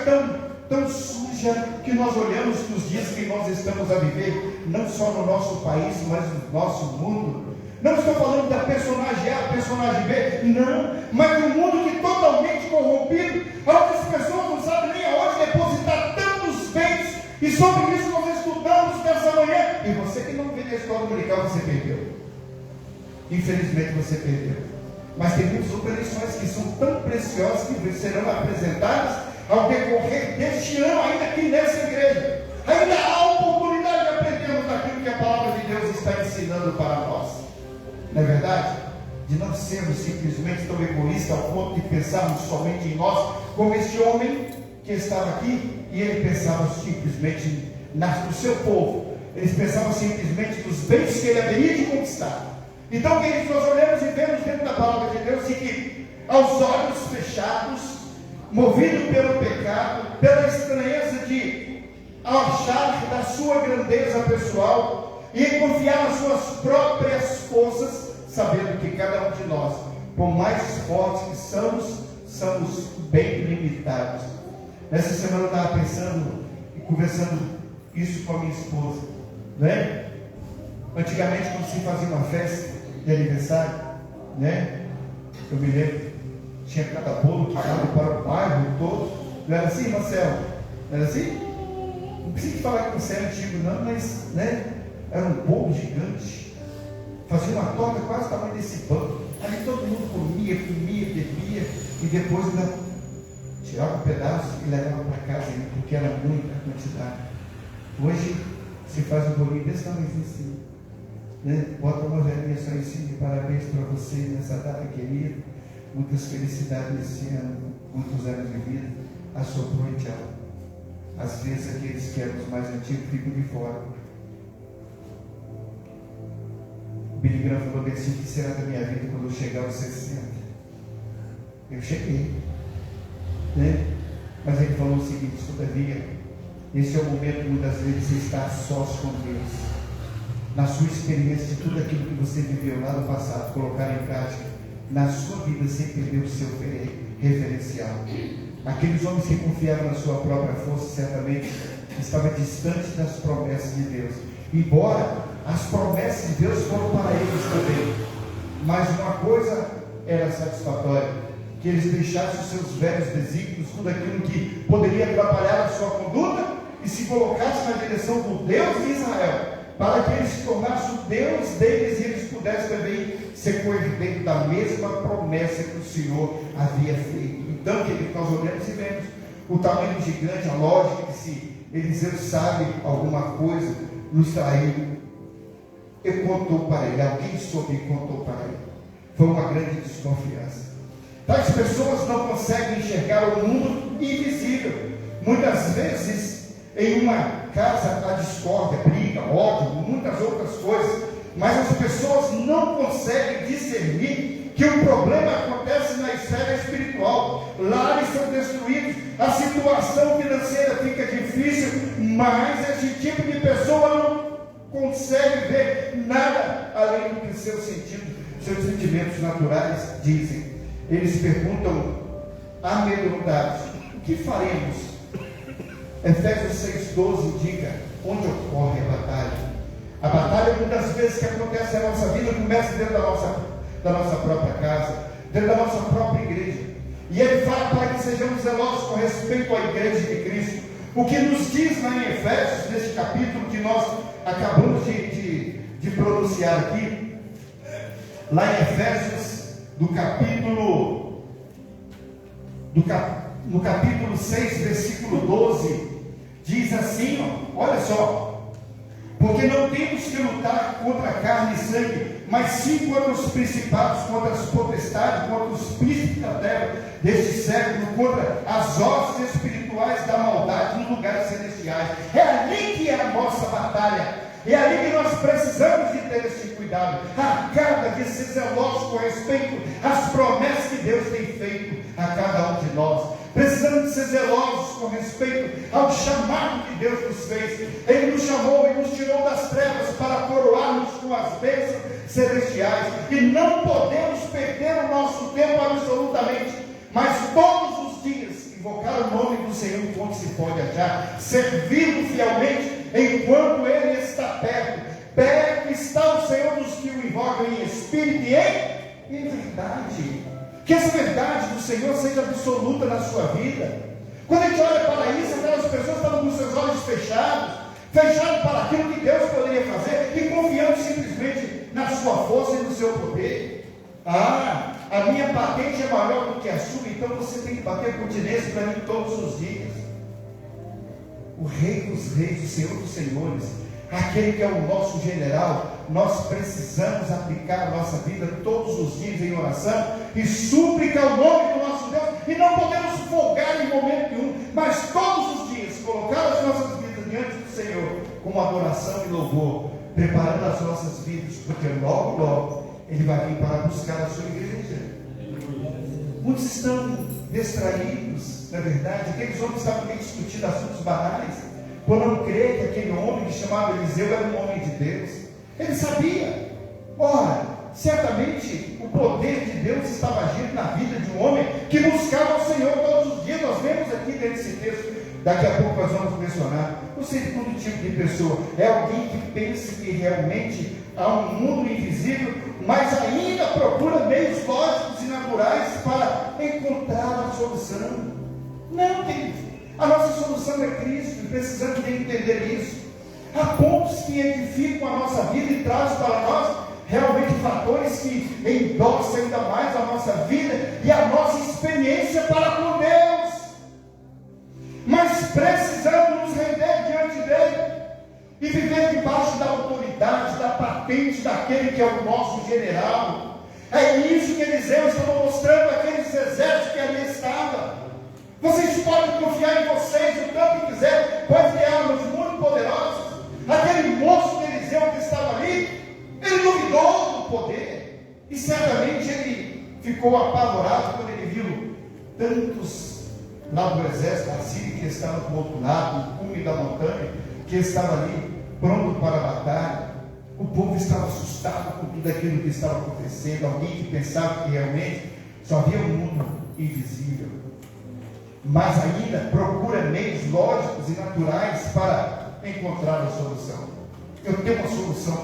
S6: tão suja que nós olhamos nos dias que nós estamos a viver, não só no nosso país, mas no nosso mundo. Não estou falando da personagem A, personagem B, não, mas um mundo que totalmente corrompido, onde as pessoas não sabem nem aonde depositar tantos bens, e sobre isso nós estudamos nessa manhã. E você que não vê na escola dominical, você perdeu. Infelizmente você perdeu. Mas tem muitas outras lições que são tão preciosas que serão apresentadas ao decorrer deste ano, ainda aqui nessa igreja. Ainda há oportunidade de aprendermos daquilo que a palavra de Deus está ensinando para nós. Não é verdade? De não sermos simplesmente tão egoístas ao ponto de pensarmos somente em nós, como este homem que estava aqui, e ele pensava simplesmente no seu povo, eles pensavam simplesmente nos bens que ele haveria de conquistar. Então, queridos, nós olhamos e vemos dentro da palavra de Deus que, aos olhos fechados, movido pelo pecado, pela estranheza de achar da sua grandeza pessoal, e confiar nas suas próprias forças, sabendo que cada um de nós, por mais fortes que somos bem limitados. Nessa semana eu estava pensando e conversando isso com a minha esposa, né? Antigamente, quando se fazia uma festa de aniversário, né? Eu me lembro, tinha cada bolo que dava para o bairro todo. Não era assim, Marcelo? Não era assim? Não precisa falar que você é antigo, não, mas, né? Era um bolo gigante, fazia uma torta quase o tamanho desse banco. Ali todo mundo comia, bebia, e depois ainda tirava um pedaço e levava para casa, porque era muita quantidade. Hoje se faz um bolinho desse tamanho assim, né? Bota uma velhinha só em cima, de parabéns para você nessa data querida, muitas felicidades nesse ano, muitos anos de vida, assoprou e tchau. Às vezes aqueles que eram os mais antigos ficam de fora. Billy Graham falou assim: o que será da minha vida quando eu chegar aos 60? Eu cheguei, né? Mas ele falou o seguinte: todavia, esse é o momento muitas vezes você está sós com Deus, na sua experiência de tudo aquilo que você viveu lá no passado, colocar em prática na sua vida sem perder o seu referencial. Aqueles homens que confiavam na sua própria força certamente estavam distantes das promessas de Deus, embora as promessas de Deus foram para eles também. Mas uma coisa era satisfatória: que eles deixassem os seus velhos desígnios, tudo aquilo que poderia atrapalhar a sua conduta, e se colocassem na direção do Deus de Israel, para que ele se tornasse o Deus deles e eles pudessem também ser coerentes da mesma promessa que o Senhor havia feito. Então, querido, nós olhamos e vemos o tamanho do gigante, a lógica que se Eliseu sabe alguma coisa, nos traiu. E contou para ele, alguém soube e contou para ele. Foi uma grande desconfiança. Tais pessoas não conseguem enxergar o mundo invisível. Muitas vezes, em uma casa há discórdia, briga, ódio, muitas outras coisas, mas as pessoas não conseguem discernir que o problema acontece na esfera espiritual. Lares são destruídos, a situação financeira fica difícil, mas esse tipo de pessoa não consegue ver nada além do que seus sentimentos naturais dizem. Eles perguntam amedrontados: o que faremos? Efésios 6,12 indica onde ocorre a batalha. A batalha, muitas vezes, que acontece na nossa vida, começa dentro da nossa própria casa, dentro da nossa própria igreja. E ele fala para que sejamos zelosos com respeito à igreja de Cristo. O que nos diz lá em Efésios, neste capítulo que nós acabamos de pronunciar aqui, lá em Efésios, no capítulo 6, versículo 12, diz assim, olha só: porque não temos que lutar contra carne e sangue, mas sim contra os principados, contra as potestades, contra os príncipes da terra deste século, contra as hostes espirituais da maldade nos lugares celestiais. É ali que é a nossa batalha, é ali que nós precisamos de ter esse cuidado, a cada dia ser zelosos com respeito às promessas que Deus tem feito a cada um de nós. Precisamos de ser zelosos com respeito ao chamado que Deus nos fez. Ele nos chamou e nos tirou das trevas para coroarmos com as bênçãos celestiais. E não podemos perder o nosso tempo absolutamente, mas todos os dias invocar o nome do Senhor enquanto se pode achar, servi-lo fielmente enquanto Ele está perto. Perto está o Senhor dos que o invocam em espírito e em verdade. Que essa verdade do Senhor seja absoluta na sua vida. Quando a gente olha para isso, aquelas pessoas estavam com seus olhos fechados para aquilo que Deus poderia fazer e confiando simplesmente na sua força e no seu poder. A minha patente é maior do que a sua, então você tem que bater continência para mim todos os dias. O Rei dos Reis, o Senhor dos Senhores, aquele que é o nosso general, nós precisamos aplicar a nossa vida todos os dias em oração e súplica ao nome do nosso Deus, e não podemos folgar em momento nenhum, mas todos os dias colocar as nossas vidas diante do Senhor com adoração e louvor, preparando as nossas vidas, porque logo Ele vai vir para buscar a sua igreja. Muitos estão distraídos, na verdade. Aqueles homens estavam discutindo assuntos banais, por não crer que aquele homem que chamava Eliseu era um homem de Deus. Ele sabia, certamente o poder de Deus estava agindo na vida de um homem que buscava o Senhor todos os dias. Nós vemos aqui dentro desse texto, daqui a pouco nós vamos mencionar. O segundo tipo de pessoa é alguém que pensa que realmente há um mundo invisível, mas ainda procura meios lógicos e naturais para encontrar a solução. Não, querido, a nossa solução é Cristo, e precisamos de entender isso. Há pontos que edificam a nossa vida e trazem para nós realmente fatores que endossam ainda mais a nossa vida e a nossa experiência para com Deus. Mas precisamos nos render diante dele e viver debaixo da autoridade, da patente daquele que é o nosso general. É isso que Eliseu estava mostrando àqueles exércitos que ali estavam. Vocês podem confiar em vocês o tanto que quiser, pode ter armas muito poderosas. Aquele moço de Eliseu que estava ali, ele duvidou do poder, e certamente ele ficou apavorado quando ele viu tantos lá do exército da Síria que estavam do outro lado, no cume da montanha, que estava ali pronto para a batalha. O povo estava assustado com tudo aquilo que estava acontecendo. Alguém que pensava que realmente só havia um mundo invisível, mas ainda procura meios lógicos e naturais para encontrar a solução. Eu tenho uma solução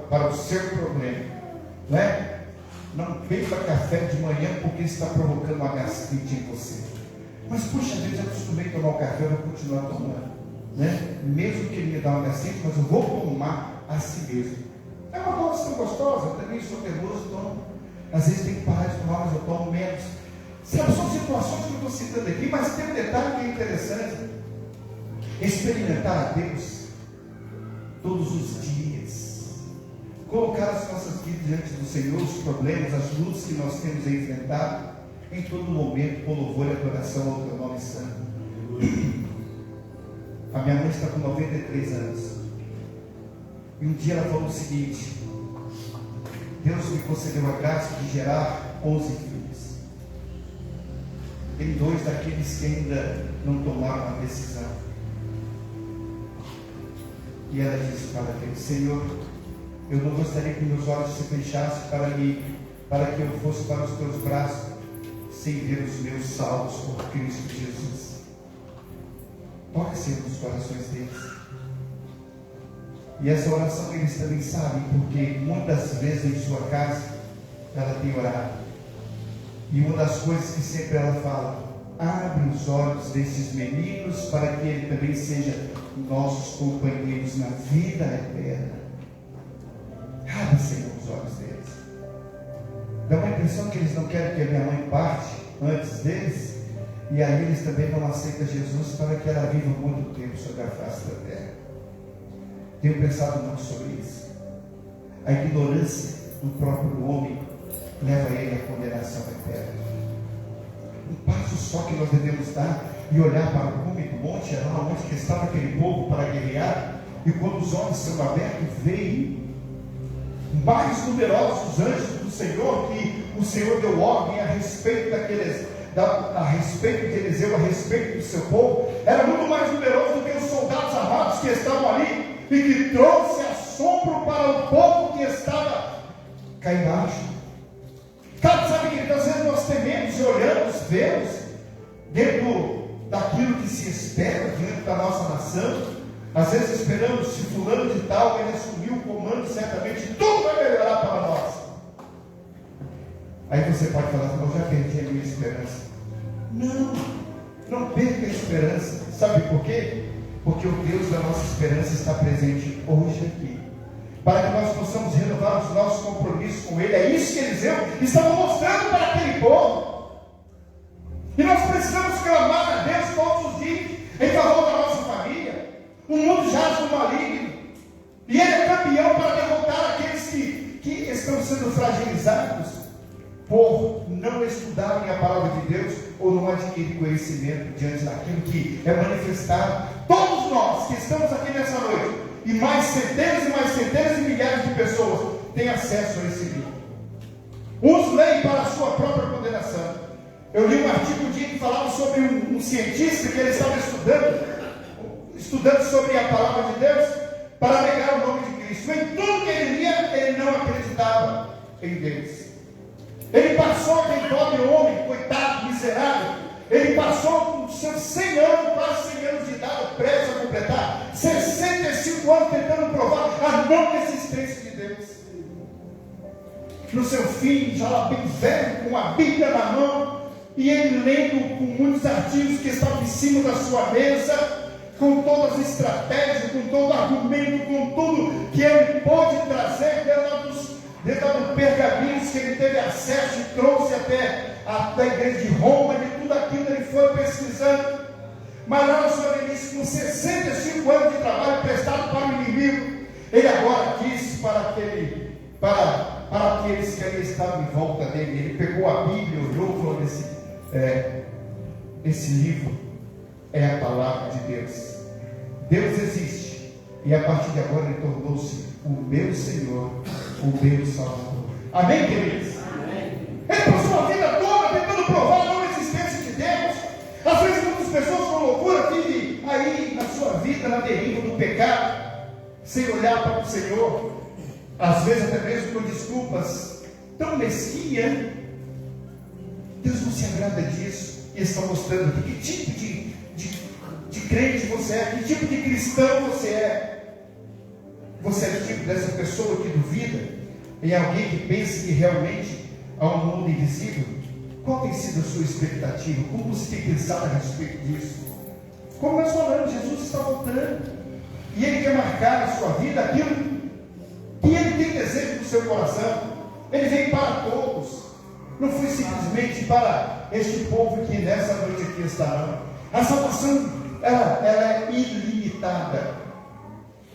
S6: para o seu problema, não é? Não beba café de manhã porque está provocando uma gastrite em você. Mas puxa vida, eu acostumei a tomar o café, eu vou continuar tomando, né? Mesmo que ele me dê uma gastrite, mas eu vou tomar a si mesmo. É uma dose tão gostosa, eu também sou teimoso, tomo. Às vezes tem que parar de tomar, mas eu tomo menos. Sabe, são situações que eu estou citando aqui, mas tem um detalhe que é interessante: experimentar a Deus todos os dias, colocar as nossas vidas diante do Senhor, os problemas, as lutas que nós temos enfrentado, em todo momento, com louvor e adoração ao teu nome santo. A minha mãe está com 93 anos, e um dia ela falou o seguinte: Deus me concedeu a graça de gerar 11 filhos. Tem 2 daqueles que ainda não tomaram a decisão. E ela disse para ele: Senhor, eu não gostaria que meus olhos se fechassem para que eu fosse para os teus braços sem ver os meus salvos por Cristo Jesus. Toque, Senhor, nos corações deles. E essa oração eles também sabem, porque muitas vezes em sua casa ela tem orado. E uma das coisas que sempre ela fala: abre os olhos desses meninos para que ele também seja nossos companheiros na vida eterna. Abre, Senhor, os olhos deles. Dá uma impressão que eles não querem que a minha mãe parte antes deles, e aí eles também não aceitam Jesus para que ela viva muito tempo sobre a face da terra. Tenho pensado muito sobre isso. A ignorância do próprio homem leva ele à condenação eterna. Um passo só que nós devemos dar e olhar para o cume do monte, era lá onde estava aquele povo para guerrear, e quando os olhos são abertos, veio mais numerosos anjos do Senhor, que o Senhor deu ordem a respeito a respeito de Eliseu, a respeito do seu povo. Era muito mais numeroso do que os soldados armados que estavam ali, e que trouxe assombro para o povo que estava cá embaixo. Sabe que às vezes nós tememos e olhamos, vemos dentro daquilo que se espera diante da nossa nação. Às vezes esperamos, se fulano de tal ele assumiu o comando, certamente tudo vai melhorar para nós. Aí você pode falar: eu já perdi a minha esperança. Não perca a esperança. Sabe por quê? Porque o Deus da nossa esperança está presente hoje aqui, para que nós possamos renovar os nossos compromissos com Ele. É isso que Eliseu estava mostrando para aquele povo. E nós precisamos clamar a Deus todos os dias em favor da nossa família. O mundo jaz no maligno, e Ele é campeão para derrotar aqueles que estão sendo fragilizados por não estudarem a palavra de Deus ou não adquirirem conhecimento diante daquilo que é manifestado. Todos nós que estamos aqui nessa noite, e mais centenas e milhares de pessoas têm acesso a esse livro. Uns leem para a sua própria condenação. Eu li um artigo um dia que falava sobre um cientista que ele estava estudando sobre a palavra de Deus para negar o nome de Cristo. Em tudo que ele lia, ele não acreditava em Deus. Ele passou, aquele pobre homem, coitado, miserável, ele passou com seus 100 anos, quase 100 anos de idade, prestes a completar 65 anos tentando provar a não existência de Deus. No seu fim, já lá bem velho, com a Bíblia na mão, e ele lendo com muitos artigos que estavam em cima da sua mesa, com todas as estratégias, com todo o argumento, com tudo que ele pôde trazer dentro dos pergaminhos que ele teve acesso e trouxe até a igreja de Roma, de tudo aquilo ele foi pesquisando. Mas lá na sua velhice, com 65 anos de trabalho prestado para o inimigo, ele agora disse para aqueles que ali estavam em volta dele, ele pegou a Bíblia, olhou e falou: esse livro é a palavra de Deus. Deus existe, e a partir de agora ele tornou-se o meu Senhor, o meu Salvador. Amém, queridos? Amém. Ele passou a vida toda tentando provar a não existência de Deus. Às vezes muitas pessoas com loucura vivem aí na sua vida, na deriva do pecado, sem olhar para o Senhor, às vezes até mesmo com desculpas tão mesquinhas. Deus não se agrada disso, e está mostrando aqui que tipo de crente você é, que tipo de cristão você é. Você é tipo dessa pessoa que duvida em alguém que pensa que realmente há um mundo invisível? Qual tem sido a sua expectativa? Como você tem pensado a respeito disso? Como nós falamos, Jesus está voltando, e Ele quer marcar na sua vida aquilo que Ele tem desejo no seu coração. Ele vem para todos, não foi simplesmente para este povo que nessa noite aqui estará. A salvação ela é ilimitada,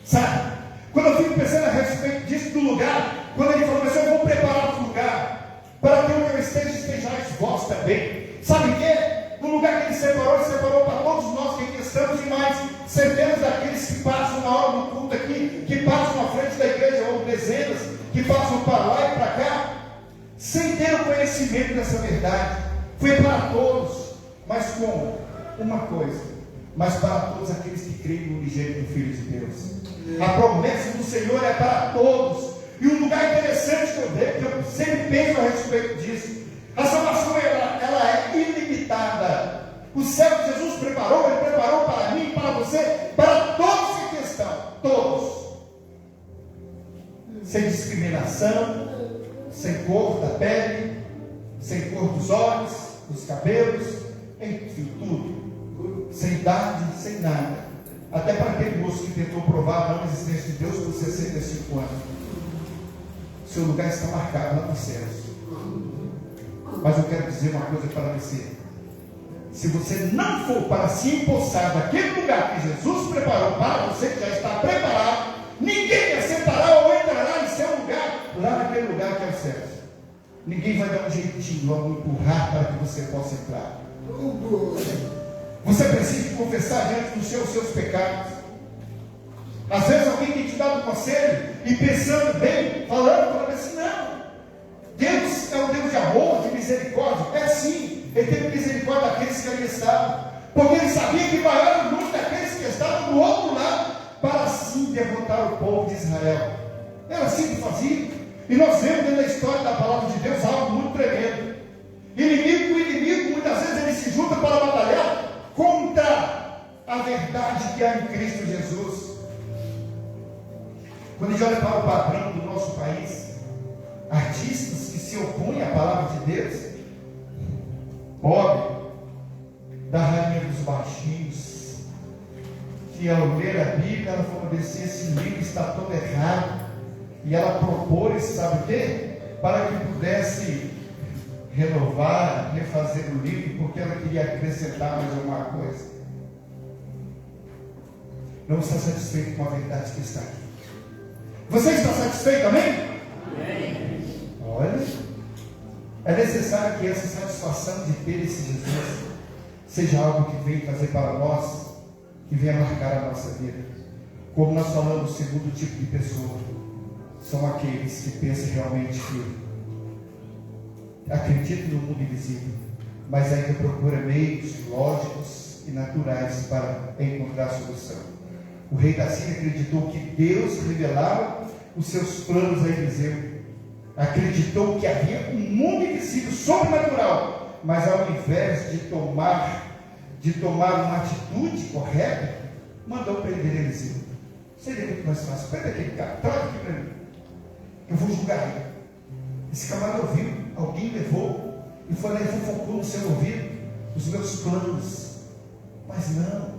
S6: sabe? Quando eu fico pensando a respeito disso, do lugar, quando ele falou assim: eu vou preparar o lugar para que onde eu estejais vós também. Sabe o que? No lugar que ele separou para todos nós que aqui estamos, e mais centenas daqueles que passam na hora do culto aqui, que passam na frente da igreja, ou dezenas, que passam para lá e para cá, sem ter o conhecimento dessa verdade. Foi para todos. Mas como? Uma coisa, mas para todos aqueles que creem no unigênito Filho de Deus. A promessa do Senhor é para todos. E um lugar interessante que eu vejo, que eu sempre penso a respeito disso, a salvação ela é ilimitada. O céu que Jesus preparou, Ele preparou para mim, para você, para todos em questão, todos. Sem discriminação, sem cor da pele, sem cor dos olhos, dos cabelos, enfim, tudo. Sem idade, sem nada. Até para aquele moço que tentou provar a não existência de Deus por 65 anos. Seu lugar está marcado lá nos céus. Mas eu quero dizer uma coisa para você. Se você não for para se empossar daquele lugar que Jesus preparou para você, que já está preparado, ninguém aceitará ou entrará em seu lugar, lá naquele lugar que é o céu. Ninguém vai dar um jeitinho, vão empurrar para que você possa entrar. Você precisa confessar diante do Senhor os seus pecados. Às vezes alguém tem te dado um conselho e pensando bem, falando assim, não, Deus é um Deus de amor, de misericórdia. É sim, Ele teve misericórdia daqueles que ali estavam, porque Ele sabia que maior era o número daqueles que estavam do outro lado, para assim derrotar o povo de Israel. Era assim que fazia. E nós vemos dentro da história da palavra de Deus algo muito tremendo. Inimigo com inimigo, muitas vezes ele se junta para batalhar contra a verdade que há em Cristo Jesus. Quando a gente olha para o padrão do nosso país, artistas que se opõem à palavra de Deus, Bob, da Rainha dos Baixinhos, que ao ler a Bíblia, ela falou assim, esse livro está todo errado, e ela propôs, sabe o quê? Para que pudesse renovar, refazer o livro, porque ela queria acrescentar mais alguma coisa. Não está satisfeito com a verdade que está aqui. Você está satisfeito, amém? Amém. Olha, é necessário que essa satisfação de ter esse Jesus seja algo que venha fazer para nós, que venha marcar a nossa vida. Como nós falamos, o segundo tipo de pessoa são aqueles que pensam realmente que acreditam no mundo invisível, mas ainda procura meios lógicos e naturais para encontrar a solução. O rei da Síria acreditou que Deus revelava os seus planos a Eliseu. Acreditou que havia um mundo invisível, sobrenatural, mas ao invés de tomar uma atitude correta, mandou prender Eliseu. Seria muito mais fácil. Prenda aquele cara, traga aqui para mim. Eu vou julgar ele. Esse camarada ouviu, alguém levou e foi lá e fofocou no seu ouvido os meus planos. Mas não.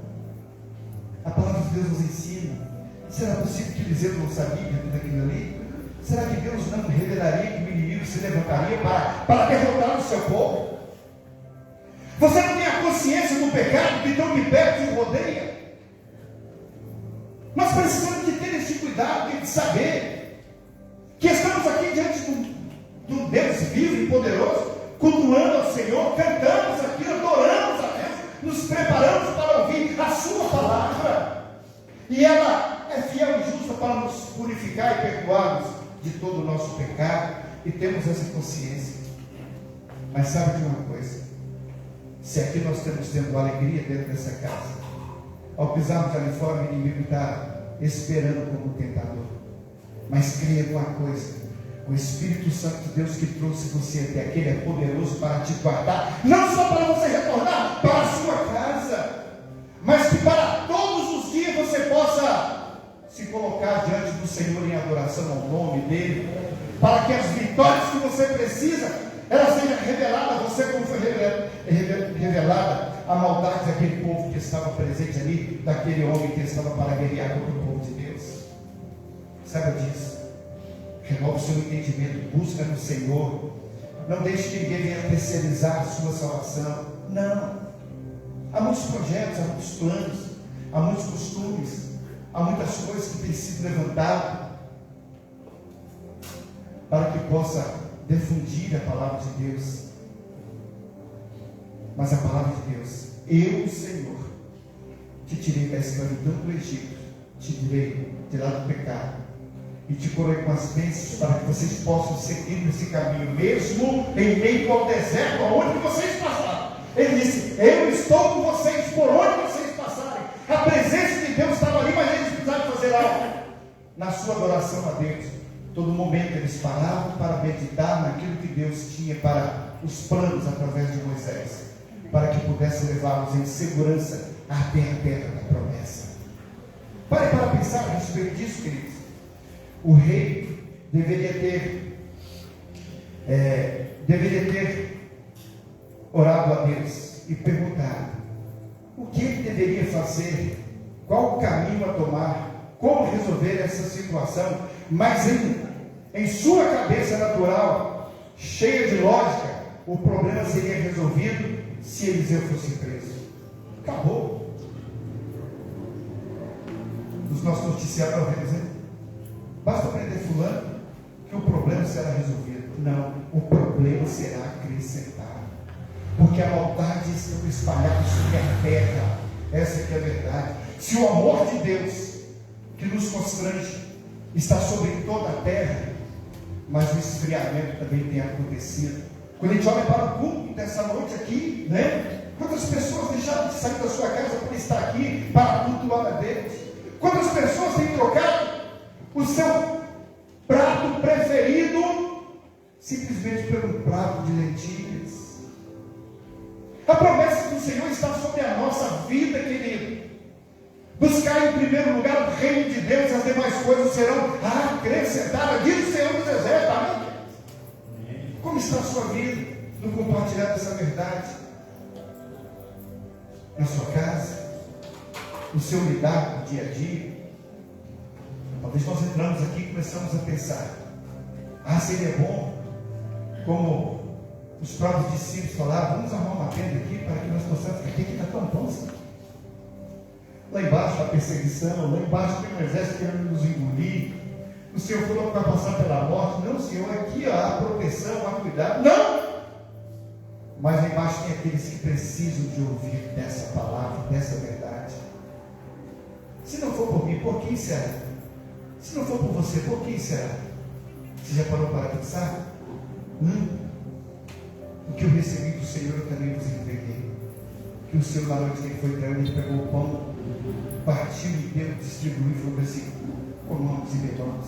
S6: A palavra de Deus nos ensina. Será possível que Eliseu não sabia daquilo ali? Será que Deus não revelaria que o inimigo se levantaria para derrotar o seu povo? Você não tem a consciência do pecado que tão de perto te rodeia? Nós precisamos de ter esse cuidado, de saber que estamos aqui diante do Deus vivo e poderoso, cultuando ao Senhor, cantamos aqui, adoramos a Deus, nos preparamos para ouvir a sua palavra, e ela é fiel e justa para nos purificar e perdoar-nos de todo o nosso pecado, e temos essa consciência. Mas sabe de uma coisa? Se aqui nós estamos tendo alegria dentro dessa casa, ao pisarmos ali fora, o inimigo está esperando como tentador. Mas creia uma coisa: o Espírito Santo de Deus que trouxe você até aqui, Ele é poderoso para te guardar, não só para você retornar para a sua casa, mas que para todos os dias você possa se colocar diante do Senhor em adoração ao nome dEle, para que as vitórias que você precisa, elas sejam reveladas a você, como foi revelada a maldade daquele povo que estava presente ali, daquele homem que estava para guerrear contra o povo de Deus. Saiba disso. Renova o seu entendimento, busca no Senhor. Não deixe que ninguém venha terceirizar a sua salvação. Não. Há muitos projetos, há muitos planos, há muitos costumes, há muitas coisas que têm sido levantadas para que possa difundir a palavra de Deus. Mas a palavra de Deus: eu, o Senhor, te tirei da escravidão do Egito, te tirei de lá do pecado e te coroei com as bênçãos para que vocês possam seguir nesse caminho, mesmo em meio ao deserto aonde vocês passaram. Ele disse: eu estou com vocês por onde vocês passarem. A presença de Deus estava ali, mas eles precisavam fazer algo. Na sua adoração a Deus, todo momento eles paravam para meditar naquilo que Deus tinha para os planos através de Moisés, para que pudesse levá-los em segurança até a terra da promessa. Pare para pensar a respeito disso, queridos. O rei deveria ter orado a Deus e perguntado o que ele deveria fazer, qual o caminho a tomar, como resolver essa situação, mas em sua cabeça natural, cheia de lógica, o problema seria resolvido se Eliseu fosse preso. Acabou. Os nossos noticiários estão dizendo: basta prender fulano que o problema será resolvido. Não, o problema será acrescentado, porque a maldade está espalhada sobre a terra. Essa que é a verdade. Se o amor de Deus que nos constrange está sobre toda a terra, mas o esfriamento também tem acontecido. Quando a gente olha para o culto dessa noite aqui, né? Quantas pessoas deixaram de sair da sua casa para estar aqui, para cultuar a Deus? Quantas pessoas têm trocado o seu prato preferido simplesmente pelo prato de lentilhas? A promessa do Senhor está sobre a nossa vida, querido. Buscar em primeiro lugar o reino de Deus, as demais coisas serão acrescentadas, diz o Senhor dos Exércitos. Amém? Como está a sua vida no compartilhar dessa verdade? Na sua casa, no seu lidar no dia a dia? Talvez nós entramos aqui e começamos a pensar: seria bom, como os próprios discípulos falavam, vamos arrumar uma tenda aqui para que nós possamos ficar aqui, que está tão bom assim. Lá embaixo a perseguição, lá embaixo tem um exército querendo nos engolir. O Senhor falou que vai passar pela morte. Não, Senhor, aqui há proteção, há cuidado. Não! Mas lá embaixo tem aqueles que precisam de ouvir dessa palavra, dessa verdade. Se não for por mim, por quem será? Se não for por você, por quem será? Você já parou para pensar? O que eu recebi do Senhor eu também vos entreguei. Que o Senhor na noite que ele foi para ele pegou o pão, partiu e deu, distribuiu e falou assim: comamos e bebamos.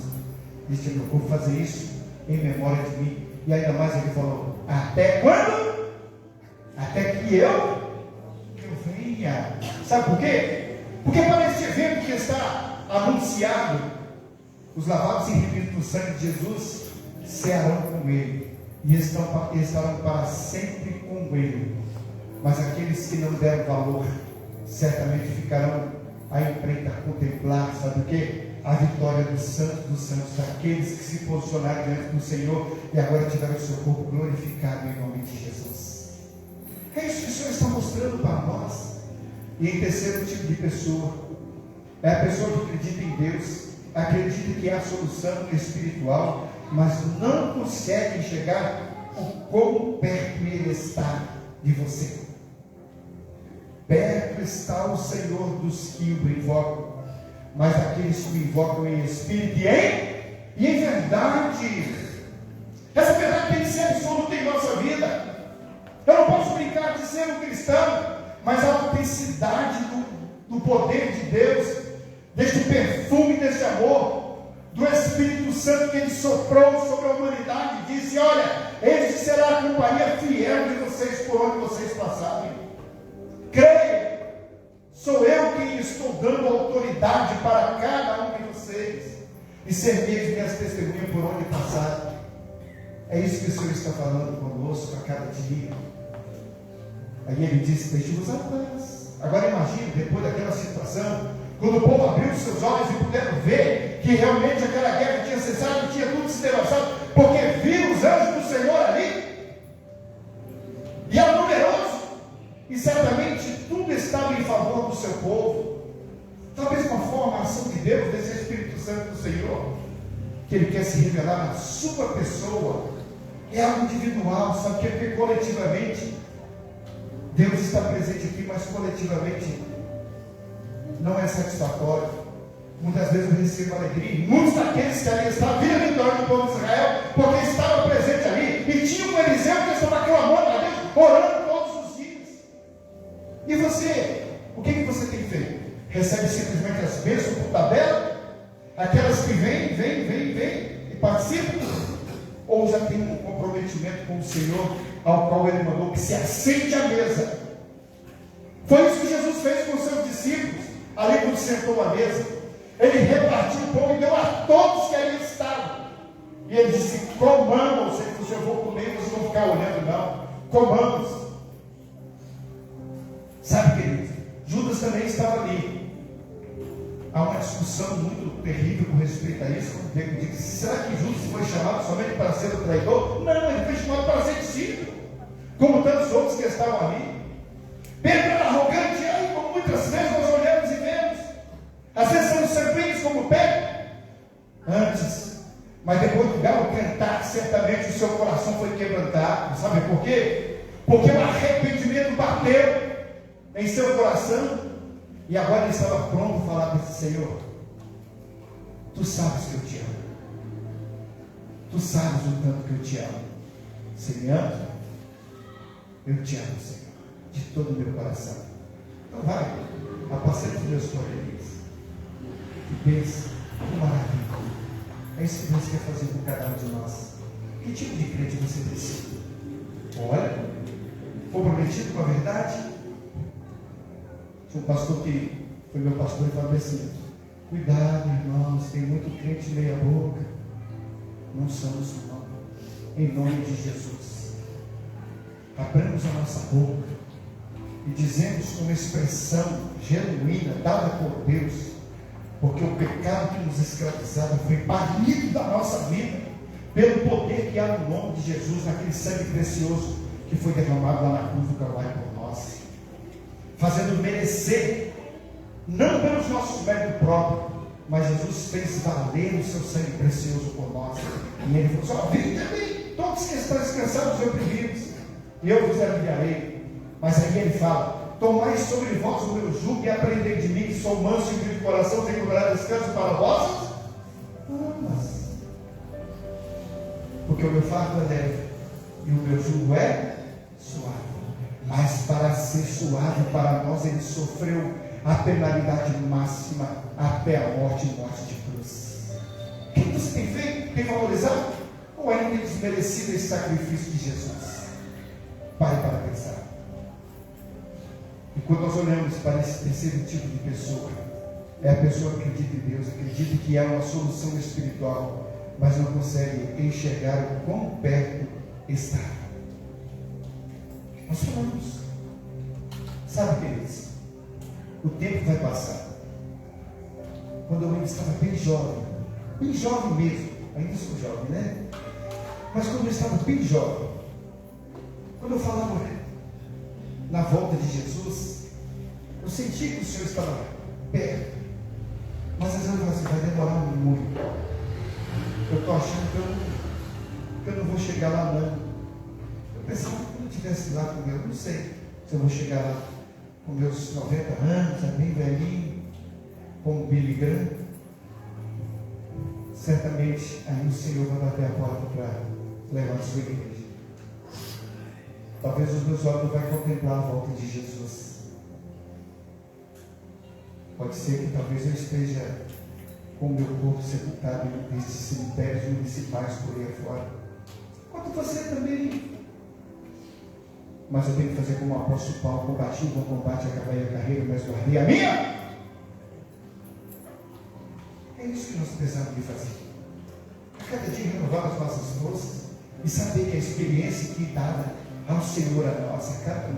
S6: Disse: eu vou fazer isso em memória de mim. E ainda mais ele falou: até quando? Até que eu venha. Sabe por quê? Porque para este evento que está anunciado, os lavados e remidos do sangue de Jesus cearão com ele e estarão para sempre com ele. Mas aqueles que não deram valor certamente ficarão a empreita, a contemplar, sabe o quê? A vitória dos santos, daqueles que se posicionaram diante do Senhor e agora tiveram o seu corpo glorificado em nome de Jesus. É isso que o Senhor está mostrando para nós. E em terceiro tipo de pessoa, é a pessoa que acredita em Deus, acredita que há solução espiritual, mas não consegue enxergar o quão perto Ele está de você. Perto está o Senhor dos que o invocam, mas aqueles que o invocam em espírito e em verdade. Essa verdade tem que ser absoluta em nossa vida. Eu não posso brincar de ser um cristão, mas a autenticidade do poder de Deus, deste perfume, deste amor, do Espírito Santo que Ele soprou sobre a humanidade, e disse: olha, este será a companhia fiel de vocês por onde vocês passarem. Creia, sou eu quem estou dando autoridade para cada um de vocês, e servir minhas testemunhas por onde passarem. É isso que o Senhor está falando conosco a cada dia. Aí Ele disse: deixe-vos atrás. Agora imagine, depois daquela situação, quando o povo abriu os seus olhos e puderam ver que realmente aquela guerra tinha cessado, tinha tudo se devassado, porque viram os anjos do Senhor ali, e era numeroso, e certamente tudo estava em favor do seu povo. Talvez uma forma, a ação de Deus, desse Espírito Santo do Senhor, que Ele quer se revelar na sua pessoa, é algo individual, sabe? Porque coletivamente Deus está presente aqui, mas coletivamente não é satisfatório. Muitas vezes eu recebo alegria. Muitos daqueles que ali estavam viram a vitória do povo de Israel, porque estava presente ali, e tinha um Eliseu que estava clamando a Deus, orando todos os dias. ou já tem um comprometimento com o Senhor, ao qual Ele mandou que se assente à mesa. Foi isso que Jesus fez com os seus discípulos, ali quando sentou à mesa. Ele repartiu o pão e deu a todos que ali estavam. E Ele disse: comamos. Ele disse: eu vou comer, vocês vão ficar olhando, não. Comamos. Sabe, querido, Judas também estava ali. Há uma discussão muito terrível com respeito a isso. Será que Judas foi chamado somente para ser o traidor? Não, ele foi chamado para ser discípulo, como tantos outros que estavam ali. Pedro era arrogante, como muitas vezes nós olhamos e vemos. Às vezes somos serpentes como Pedro. Antes, mas depois do galo cantar, certamente o seu coração foi quebrantado. Sabe por quê? Porque o arrependimento bateu em seu coração. E agora ele estava pronto a falar para esse: Senhor, Tu sabes que eu te amo. Tu sabes o tanto que eu te amo. Você me ama? Eu te amo, Senhor, de todo o meu coração. Então vai, apacenta os meus cordeirinhos. Que bênção, que maravilha. É isso que Deus quer fazer com cada um de nós. Que tipo de crente você precisa? Olha, comprometido com a verdade. Tinha um pastor que foi meu pastor e falou assim: cuidado, irmãos, tem muito crente meia boca. Não somos, não. Em nome de Jesus, abramos a nossa boca e dizemos com uma expressão genuína, dada por Deus, porque o pecado que nos escravizava foi banido da nossa vida pelo poder que há no nome de Jesus, naquele sangue precioso que foi derramado lá na cruz do Calvário por nós, fazendo merecer, não pelos nossos méritos próprios, mas Jesus fez valer o seu sangue precioso por nós. E Ele falou assim: vinde a mim, todos que estão descansados e oprimidos, e eu vos aliviarei. Mas aí Ele fala: tomai sobre vós o meu jugo e aprendei de mim, que sou manso e humilde de coração, tenho lugar de descanso para vossas almas. Porque o meu fardo é leve e o meu jugo é suave. Mas para ser suave para nós, Ele sofreu a penalidade máxima até a morte e morte de cruz. O que você tem feito? Tem valorizado? Ou ainda tem desmerecido esse sacrifício de Jesus? Pare para pensar. E quando nós olhamos para esse terceiro tipo de pessoa, é a pessoa que acredita em Deus, acredita que há uma solução espiritual, mas não consegue enxergar o quão perto está. Nós falamos, sabe, queridos, o tempo vai passar. Quando eu ainda estava bem jovem mesmo, ainda sou jovem, né? Mas quando eu estava bem jovem, quando eu falava na volta de Jesus, eu sentia que o Senhor estava perto, mas às vezes eu falava assim: vai demorar muito. Eu estou achando que eu não vou chegar lá, não. Eu pensava que quando eu estivesse lá com eu não sei se eu vou chegar lá com meus 90 anos, bem velhinho, como Billy Graham. Certamente aí o Senhor vai bater a porta para levar a sua igreja. Talvez os meus olhos não vão contemplar a volta de Jesus. Pode ser que talvez eu esteja com o meu corpo sepultado nesses cemitérios municipais por aí afora. Quanto você também. Mas eu tenho que fazer como o apóstolo Paulo: combati o bom combate, acabei a carreira, mas guardei a minha. É isso que nós precisamos de fazer. A cada dia renovar as nossas forças e saber que a experiência que dá ao Senhor a nós a cada um.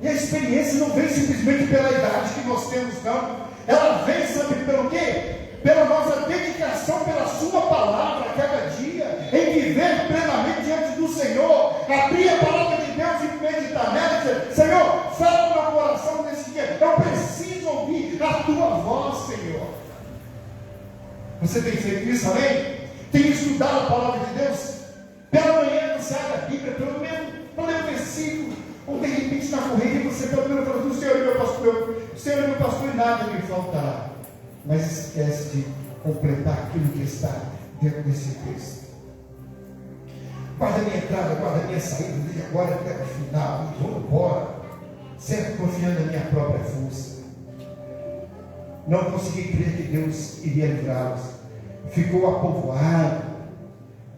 S6: E a experiência não vem simplesmente pela idade que nós temos, não. Ela vem, sabe pelo quê? Pela nossa dedicação pela sua palavra a cada dia, em viver plenamente diante do Senhor, abrir a palavra de Deus e meditar nela, dizer: Senhor, fala no meu coração nesse dia, eu preciso ouvir a tua voz, Senhor. Você tem feito isso, amém? Tem estudado a palavra de Deus? Pela manhã você abre a Bíblia, pelo menos para ler um versículo, ou de repente na corrida você pelo menos fala: o Senhor é meu pastor, e nada me faltará. Mas esquece de completar aquilo que está dentro desse texto. Guarda a minha entrada, guarda a minha saída, desde agora até o final, e vou embora, sempre confiando na minha própria força. Não consegui crer que Deus iria livrá-los. Ficou apovoado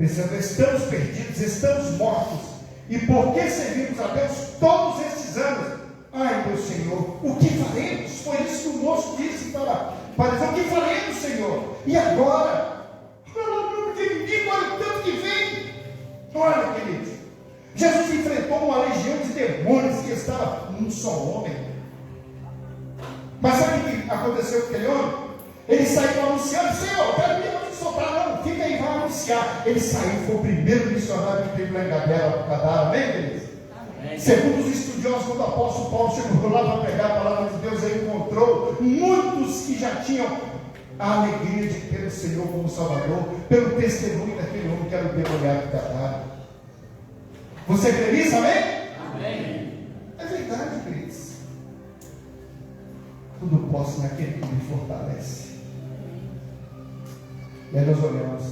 S6: pensando, estamos perdidos, estamos mortos. E por que servimos a Deus todos estes anos? Ai, meu Senhor, o que faremos? Foi isso que o moço disse para dizer, o que faremos, Senhor? E agora? Porque ninguém olha o tanto que vem. Olha, queridos, Jesus enfrentou uma legião de demônios que estava num só homem. Mas sabe o que aconteceu com aquele homem? Ele saiu anunciando, Senhor, eu quero ir te soltar, não, fica aí, vai anunciar. Ele saiu, foi o primeiro missionário que teve lá em Gadara, amém, queridos? Segundo os estudiosos, quando o apóstolo Paulo chegou lá para pregar a palavra de Deus, ele encontrou muitos que já tinham a alegria de ter o Senhor como Salvador, pelo testemunho daquele homem que era o demoniado de Gadara. Você crê nisso, amém?
S5: Amém.
S6: É verdade, queridos. Tudo posso naquele que me fortalece. E aí nós olhamos,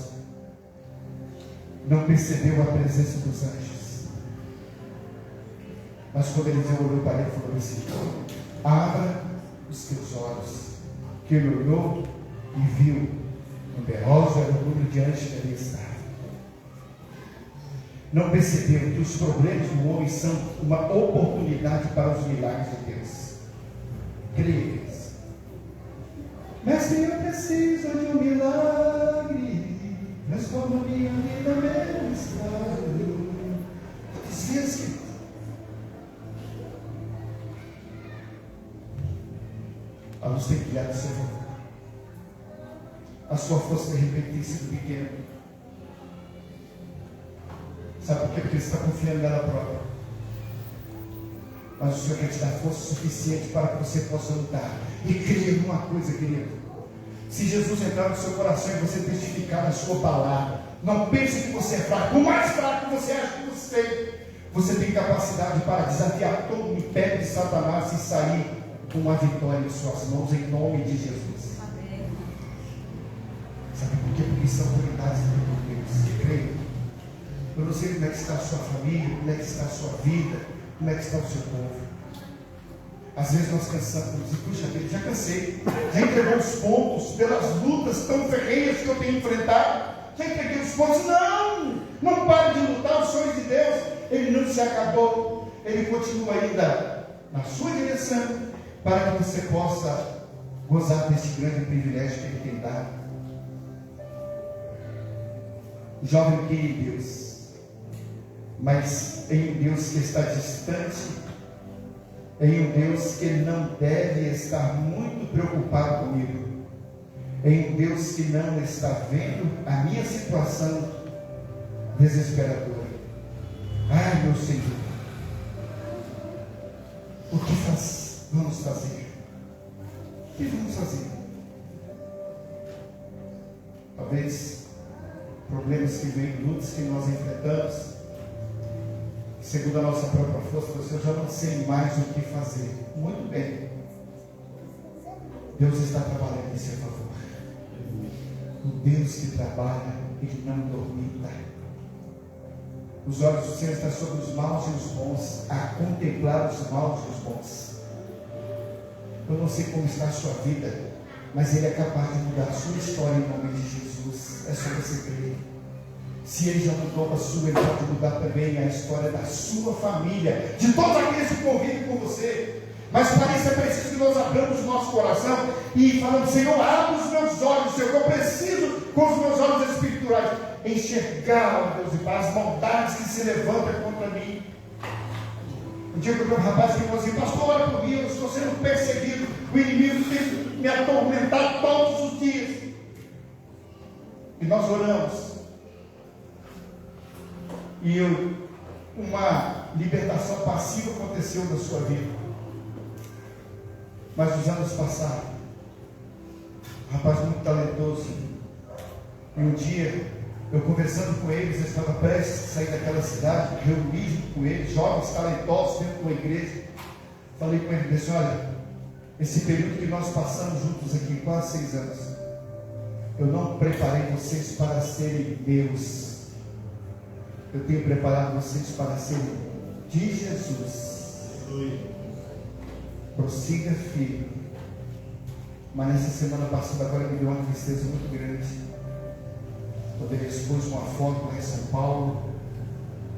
S6: não percebeu a presença dos anjos. Mas quando Eliseu olhou para ele, ele falou assim, abra os teus olhos. Que ele olhou e viu, numeroso era o número de anjos que ali estava. Não percebeu que os problemas do homem são uma oportunidade para os milagres de Deus. Creia. Mestre, eu preciso de um milagre, transforma minha vida meu estado. Quantas vezes, a luz tem brilhado a seu favor. A sua força de repente tem sido pequena. Sabe por quê? Porque você está confiando nela própria. Mas o Senhor quer te dar força suficiente para que você possa lutar. E crer numa coisa, querido. Se Jesus entrar no seu coração e você testificar na sua palavra, não pense que você é fraco. Por mais fraco que você acha que você tem capacidade para desafiar todo o império de Satanás e sair com uma vitória em suas mãos, em nome de Jesus.
S1: Amém.
S6: Sabe por quê? Porque são autoridades de Deus que creem. Eu não sei como é que está a sua família, como é que está a sua vida, como é que está o seu povo. Às vezes nós cansamos, e puxa vida, já cansei, já entregou os pontos pelas lutas tão ferrenhas que eu tenho enfrentado, já entreguei os pontos, não pare de lutar, os sonhos de Deus, ele não se acabou, ele continua ainda na sua direção, para que você possa gozar deste grande privilégio que ele tem dado. O jovem quer em Deus, mas em um Deus que está distante, em um Deus que não deve estar muito preocupado comigo, em um Deus que não está vendo a minha situação desesperadora. Ai, meu Senhor, o que vamos fazer? O que vamos fazer? Talvez problemas que vêm, lutas que nós enfrentamos, segundo a nossa própria força, eu já não sei mais o que fazer. Muito bem. Deus está trabalhando em seu favor. O Deus que trabalha, ele não dormita. Os olhos do Senhor estão sobre os maus e os bons, a contemplar os maus e os bons. Eu não sei como está a sua vida, mas ele é capaz de mudar a sua história em nome de Jesus. É só você crer. Se ele já mudou a sua, ele pode mudar também a história da sua família, de todos aqueles que convivem com você. Mas para isso é preciso que nós abramos o nosso coração e falamos, Senhor, abre os meus olhos, Senhor, eu preciso com os meus olhos espirituais enxergar, Deus e Pai, as maldades que se levantam contra mim. Um dia eu vi um rapaz que falou assim, pastor, ora por mim, eu estou sendo perseguido, o inimigo tem me atormentado todos os dias. E nós oramos. E uma libertação passiva aconteceu na sua vida. Mas os anos passaram. Um rapaz muito talentoso. E um dia, eu conversando com eles, eu estava prestes a sair daquela cidade, reuni com eles, jovens talentosos dentro de uma igreja. Falei com ele, disse, olha, esse período que nós passamos juntos aqui, quase 6 anos, eu não preparei vocês para serem meus. Eu tenho preparado vocês para serem de Jesus. Prossiga firme. Mas nessa semana passada agora me deu uma tristeza muito grande. Quando ele expôs uma foto lá em São Paulo,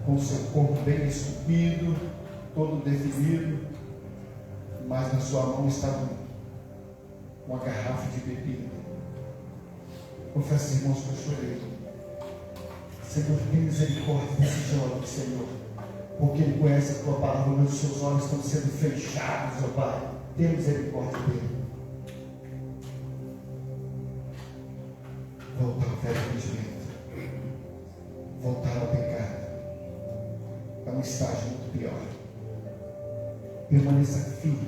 S6: com seu corpo bem esculpido, todo definido, mas na sua mão estava uma garrafa de bebida. Confesso, irmãos, que eu chorei. Senhor, tem misericórdia desse jovem, Senhor, porque ele conhece a tua palavra, mas os seus olhos estão sendo fechados, ó Pai. Tem misericórdia dele. Voltar ao velho rendimento, voltar ao pecado, é um estágio muito pior. Permaneça firme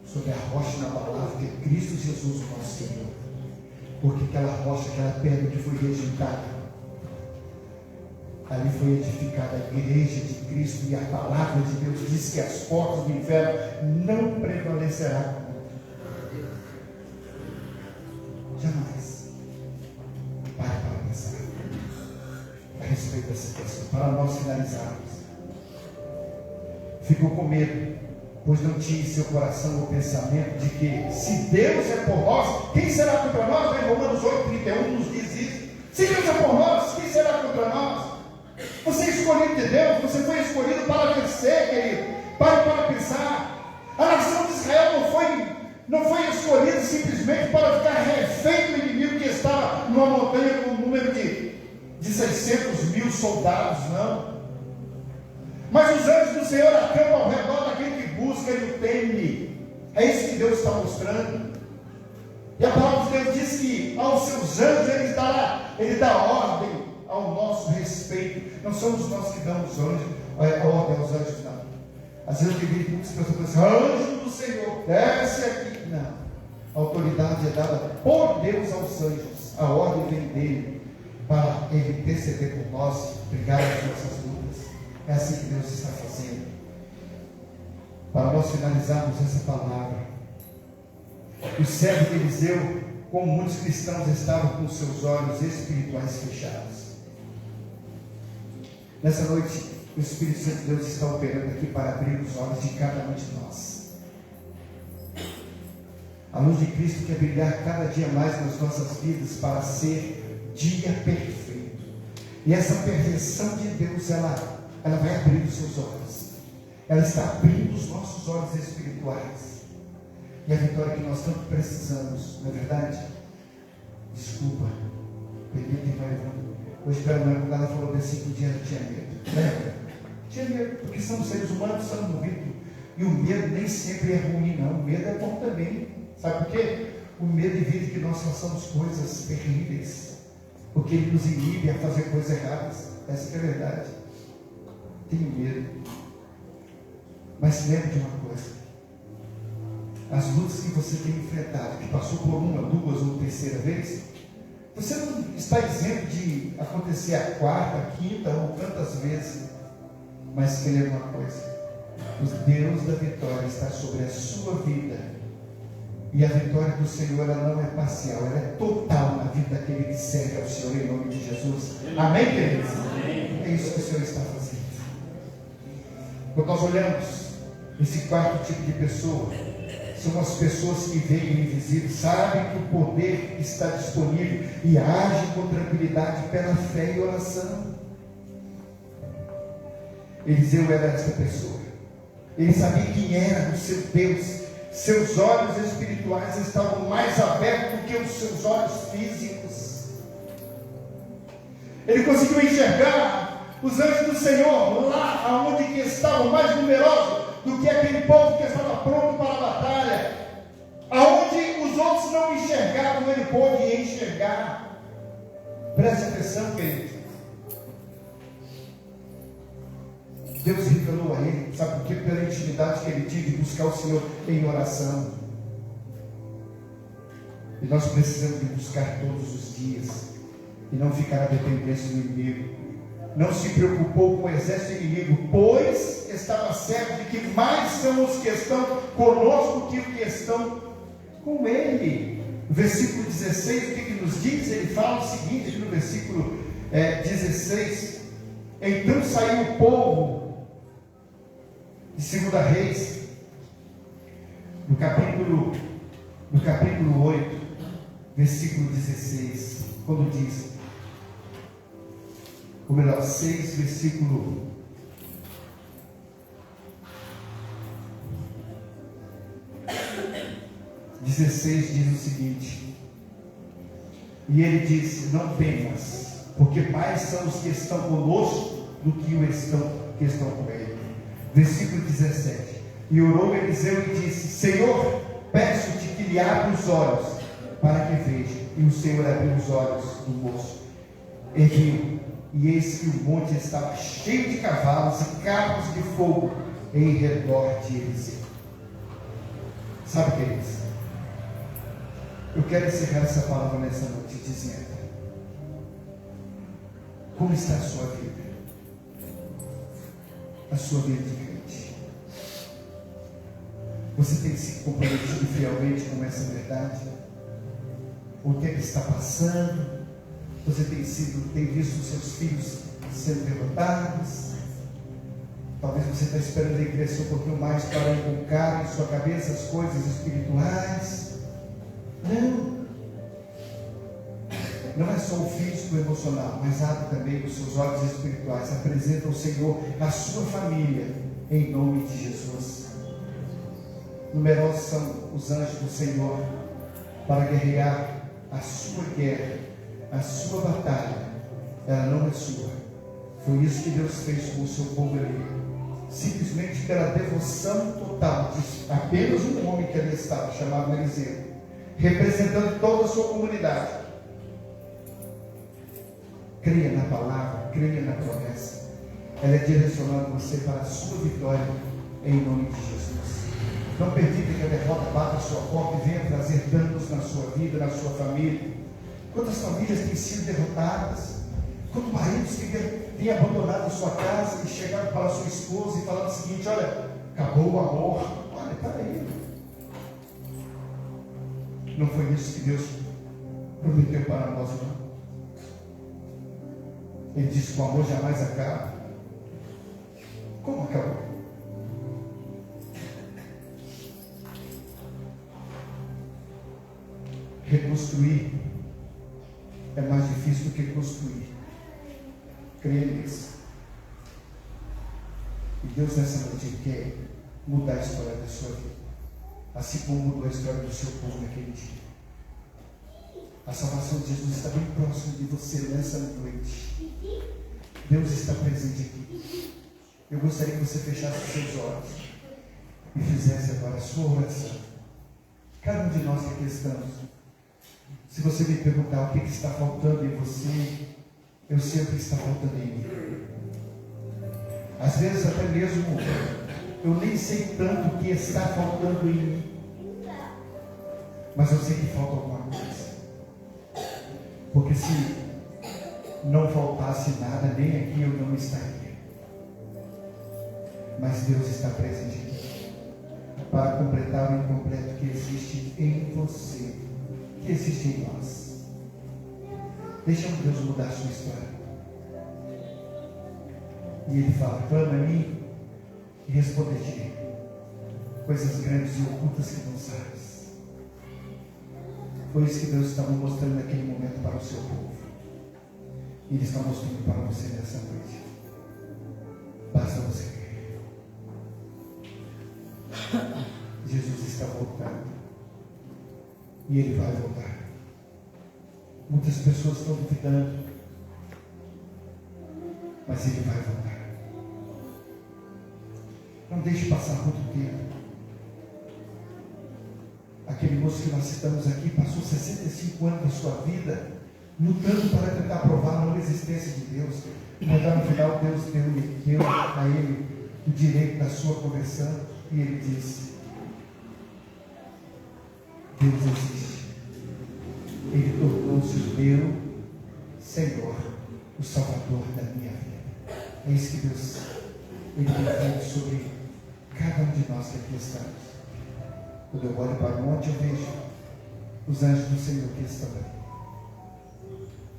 S6: sobre a rocha inabalável que é Cristo Jesus, o nosso Senhor, porque aquela rocha, aquela pedra que foi rejeitada, ali foi edificada a igreja de Cristo, e a palavra de Deus diz que as portas do inferno não prevalecerá. Jamais. Pare para pensar a respeito dessa questão, para nós finalizarmos. Ficou com medo, pois não tinha em seu coração o pensamento de que, se Deus é por nós, quem será contra nós? Romanos 8:31 nos diz isso. Se Deus é por nós, quem será contra nós? Você é escolhido de Deus, você foi escolhido para vencer, querido. Pare para pensar. A nação de Israel não foi escolhida simplesmente para ficar refém do inimigo que estava numa montanha com um número de 600.000 soldados, não. Mas os anjos do Senhor acampam ao redor daquele que busca e o teme. É isso que Deus está mostrando. E a palavra de Deus diz que aos seus anjos ele dá ordem ao nosso respeito. Não somos nós que damos a ordem aos anjos, não. Às vezes eu vi muitas pessoas pensando, anjo do Senhor, desce aqui. Não. A autoridade é dada por Deus aos anjos. A ordem vem dele para ele interceder por nós, brigar as nossas lutas. É assim que Deus está fazendo. Para nós finalizarmos essa palavra, o servo de Eliseu, como muitos cristãos, estavam com seus olhos espirituais fechados. Nessa noite, o Espírito Santo de Deus está operando aqui para abrir os olhos de cada um de nós. A luz de Cristo quer brilhar cada dia mais nas nossas vidas para ser dia perfeito. E essa perfeição de Deus, ela vai abrir os seus olhos. Ela está abrindo os nossos olhos espirituais. E a vitória que nós tanto precisamos, não é verdade? Desculpa, permita, irmã. Hoje pela manhã, quando ela falou desse 5 dias, eu tinha medo. Lembra? Tinha medo, porque somos seres humanos, estamos movidos. E o medo nem sempre é ruim, não. O medo é bom também. Sabe por quê? O medo evita que nós façamos coisas terríveis, porque ele nos inibe a fazer coisas erradas. Essa é a verdade. Tenho medo. Mas lembre de uma coisa: as lutas que você tem enfrentado, que passou por uma, duas ou terceira vez, você não está isento de acontecer a quarta, a quinta ou tantas vezes. Mas querer uma coisa: o Deus da vitória está sobre a sua vida. E a vitória do Senhor, ela não é parcial, ela é total na vida daquele que serve ao Senhor, em nome de Jesus. Amém, queridos? Amém. É isso que o Senhor está fazendo. Quando nós olhamos esse quarto tipo de pessoa, são as pessoas que veem o invisível, sabem que o poder está disponível e agem com tranquilidade pela fé e oração. Eliseu era essa pessoa. Ele sabia quem era o seu Deus. Seus olhos espirituais estavam mais abertos do que os seus olhos físicos. Ele conseguiu enxergar os anjos do Senhor lá onde que estavam mais numerosos do que aquele povo que estava pronto para a batalha. Aonde os outros não enxergavam, ele pôde enxergar. Preste atenção, querido. Deus revelou a ele, sabe por quê? Pela intimidade que ele tinha de buscar o Senhor em oração. E nós precisamos de buscar todos os dias e não ficar à dependência do inimigo. Não se preocupou com o exército inimigo, pois estava certo de que mais são os que estão conosco que os que estão com ele. No versículo 16, o que nos diz? Ele fala o seguinte, aqui no versículo 16: então saiu o povo, de 2 Reis, no capítulo 8, versículo 16. quando diz, ou melhor, 6, versículo 16 diz o seguinte: e ele disse, não temas, porque mais são os que estão conosco do que os que estão com ele. Versículo 17, e orou Eliseu e disse, Senhor, peço-te que lhe abra os olhos, para que veja. E o Senhor abriu os olhos do moço, e viu, e eis que o monte estava cheio de cavalos e carros de fogo em redor de Eliseu. Sabe o que é isso? Eu quero encerrar essa palavra nessa noite dizendo, como está a sua vida? A sua vida de crente? Você tem se comprometido fielmente com essa verdade? O tempo está passando, você tem visto os seus filhos sendo derrotados, talvez você está esperando ele crescer um pouquinho mais para inculcar em sua cabeça as coisas espirituais. Não é só o físico e o emocional, mas abre também os seus olhos espirituais. Apresenta ao Senhor a sua família, em nome de Jesus. Numerosos são os anjos do Senhor para guerrear a sua guerra, a sua batalha. Ela não é sua. Foi isso que Deus fez com o seu povo ali, simplesmente pela devoção total de apenas um homem que ali estava, chamado Eliseu, representando toda a sua comunidade. Creia na palavra, creia na promessa. Ela é direcionando você para a sua vitória, em nome de Jesus. Não permita que a derrota bata a sua porta e venha trazer danos na sua vida, na sua família. Quantas famílias têm sido derrotadas? Quantos maridos que têm abandonado a sua casa e chegado para a sua esposa e falando o seguinte: olha, acabou o amor. Olha, peraí. Não foi isso que Deus prometeu para nós, não? Ele disse que o amor jamais acaba. Como acabou? Reconstruir é mais difícil do que construir. Creia nisso. E Deus nessa noite quer mudar a história da sua vida, assim como mudou a história do seu povo naquele dia. A salvação de Jesus está bem próximo de você nessa noite. Deus está presente aqui. Eu gostaria que você fechasse os seus olhos e fizesse agora a sua oração. Cada um de nós que aqui estamos, se você me perguntar o que está faltando em você, eu sei o que está faltando em mim. Às vezes até mesmo eu nem sei tanto o que está faltando em mim, mas eu sei que falta alguma coisa. Porque se não faltasse nada, nem aqui eu não estaria. Mas Deus está presente aqui para completar o incompleto que existe em você, que existe em nós. Deixa Deus mudar a sua história. E Ele fala: clama a mim e responder-te coisas grandes e ocultas que não sabes. Foi isso que Deus estava mostrando naquele momento para o seu povo. E Ele está mostrando para você nessa noite. Basta você crer. Jesus está voltando. E Ele vai voltar. Muitas pessoas estão duvidando, mas Ele vai voltar. Não deixe passar muito tempo. Aquele moço que nós citamos aqui passou 65 anos da sua vida lutando para tentar provar a não existência de Deus, mas no final Deus deu a ele o direito da sua conversão, e ele disse: Deus existe. Ele tornou-se o meu Senhor, o Salvador da minha vida. É isso que Deus Ele tem feito sobre cada um de nós que aqui estamos. Quando eu olho para o monte, eu vejo os anjos do Senhor que estão ali,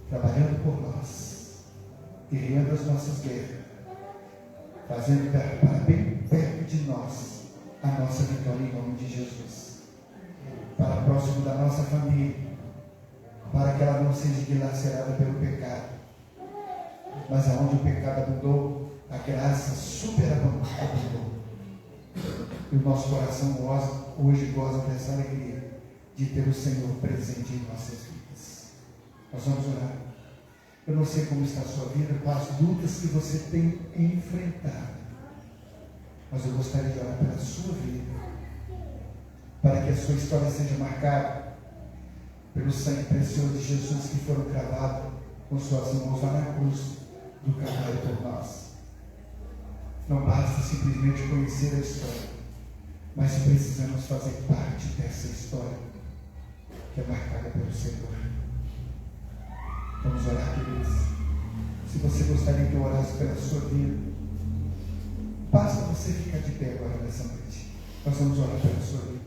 S6: trabalhando por nós, guerreando as nossas guerras, fazendo para bem perto de nós a nossa vitória em nome de Jesus, para próximo da nossa família, para que ela não seja dilacerada pelo pecado. Mas aonde o pecado abundou, a graça superabundou. E o nosso coração hoje goza dessa alegria de ter o Senhor presente em nossas vidas. Nós vamos orar. Eu não sei como está a sua vida, quais lutas que você tem enfrentado, mas eu gostaria de orar pela sua vida, para que a sua história seja marcada pelo sangue precioso de Jesus que foram cravados com suas mãos lá na cruz do Calvário por nós. Não basta simplesmente conhecer a história, mas precisamos fazer parte dessa história que é marcada pelo Senhor. Vamos orar, queridos. Se você gostaria que eu orasse pela sua vida, basta você ficar de pé agora nessa noite. Nós vamos orar pela sua vida.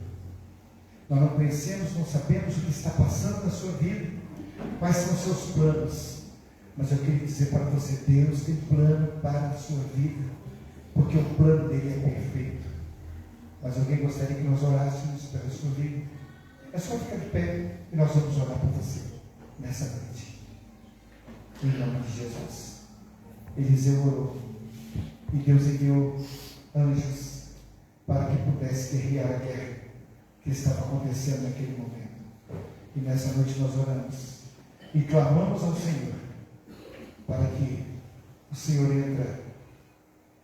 S6: Nós não conhecemos, não sabemos o que está passando na sua vida, quais são os seus planos, mas eu queria dizer para você, Deus tem plano para a sua vida, porque o plano dele é perfeito. Mas alguém gostaria que nós orássemos pela sua vida? É só ficar de pé e nós vamos orar por você nessa noite. Em nome de Jesus. Eliseu orou e Deus enviou anjos para que pudesse guerrear a guerra que estava acontecendo naquele momento. E nessa noite nós oramos e clamamos ao Senhor para que o Senhor entre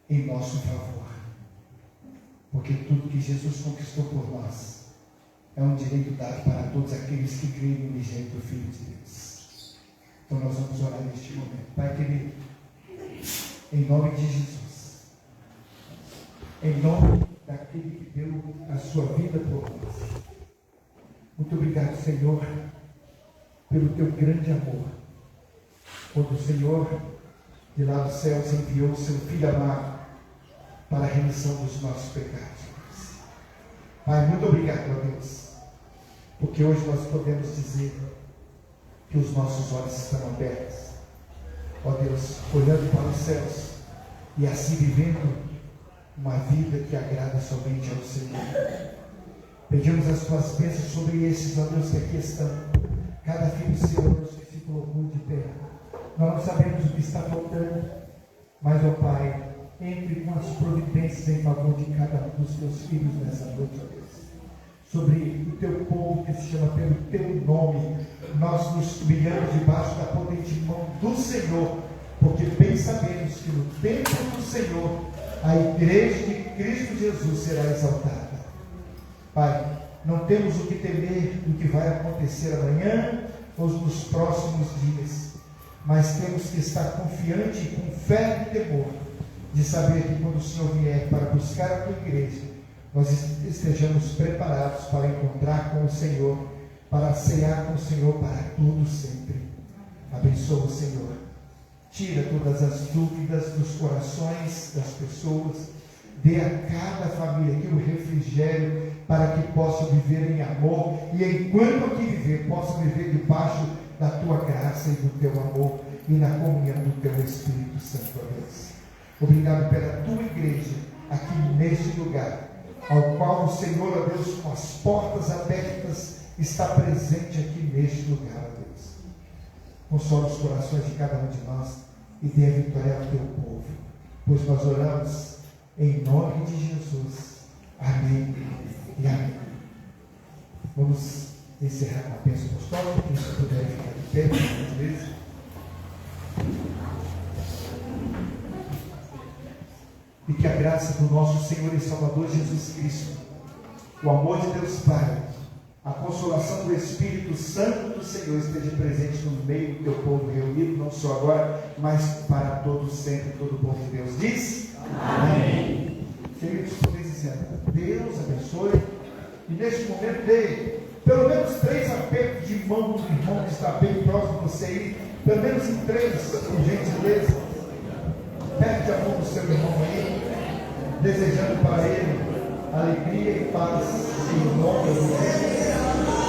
S6: em nosso favor, porque tudo que Jesus conquistou por nós é um direito dado para todos aqueles que creem no unigênito Filho de Deus. Então nós vamos orar neste momento. Pai querido, em nome de Jesus, em nome daquele que deu a sua vida por nós, muito obrigado, Senhor, pelo teu grande amor, quando o Senhor de lá dos céus enviou o seu Filho amado para a remissão dos nossos pecados. Pai, muito obrigado, ó Deus, porque hoje nós podemos dizer que os nossos olhos estão abertos, ó Deus, olhando para os céus e assim vivendo uma vida que agrada somente ao Senhor. Pedimos as tuas bênçãos sobre esses, ó Deus, que aqui estão, cada filho seu, ó Deus, que se colocou de pé. Nós não sabemos o que está faltando, mas, ó Pai, entre com as providências em favor de cada um dos teus filhos nessa noite, ó Deus. Sobre o teu povo que se chama pelo teu nome, nós nos humilhamos debaixo da potente mão do Senhor, porque bem sabemos que no tempo do Senhor a igreja de Cristo Jesus será exaltada. Pai, não temos o que temer do que vai acontecer amanhã ou nos próximos dias, mas temos que estar confiante e com fé e temor de saber que quando o Senhor vier para buscar a tua igreja, nós estejamos preparados para encontrar com o Senhor, para cear com o Senhor para tudo sempre. Abençoa o Senhor. Tira todas as dúvidas dos corações das pessoas. Dê a cada família aqui o refrigério para que possam viver em amor e enquanto aqui viver, possam viver debaixo da tua graça e do teu amor e na comunhão do teu Espírito Santo, ó Deus. Obrigado pela tua igreja aqui neste lugar, ao qual o Senhor, ó Deus, com as portas abertas, está presente aqui neste lugar, ó Deus. Consola os corações de cada um de nós e dê a vitória ao teu povo, pois nós oramos em nome de Jesus. Amém e amém. Vamos encerrar com a bênção apostólica, quem se puder ficar de pé, por gentileza. E que a graça do nosso Senhor e Salvador Jesus Cristo, o amor de Deus Pai, a consolação do Espírito Santo do Senhor esteja presente no meio do teu povo reunido, não só agora, mas para todos sempre, todo o povo de Deus diz. Amém. Queridos, vocês dizendo, Deus abençoe, e neste momento dê pelo menos 3 apertos de mão do irmão que está bem próximo de você aí, pelo menos em 3, por gentileza. Perde a mão do seu irmão aí, desejando para ele alegria e paz em nome de Jesus.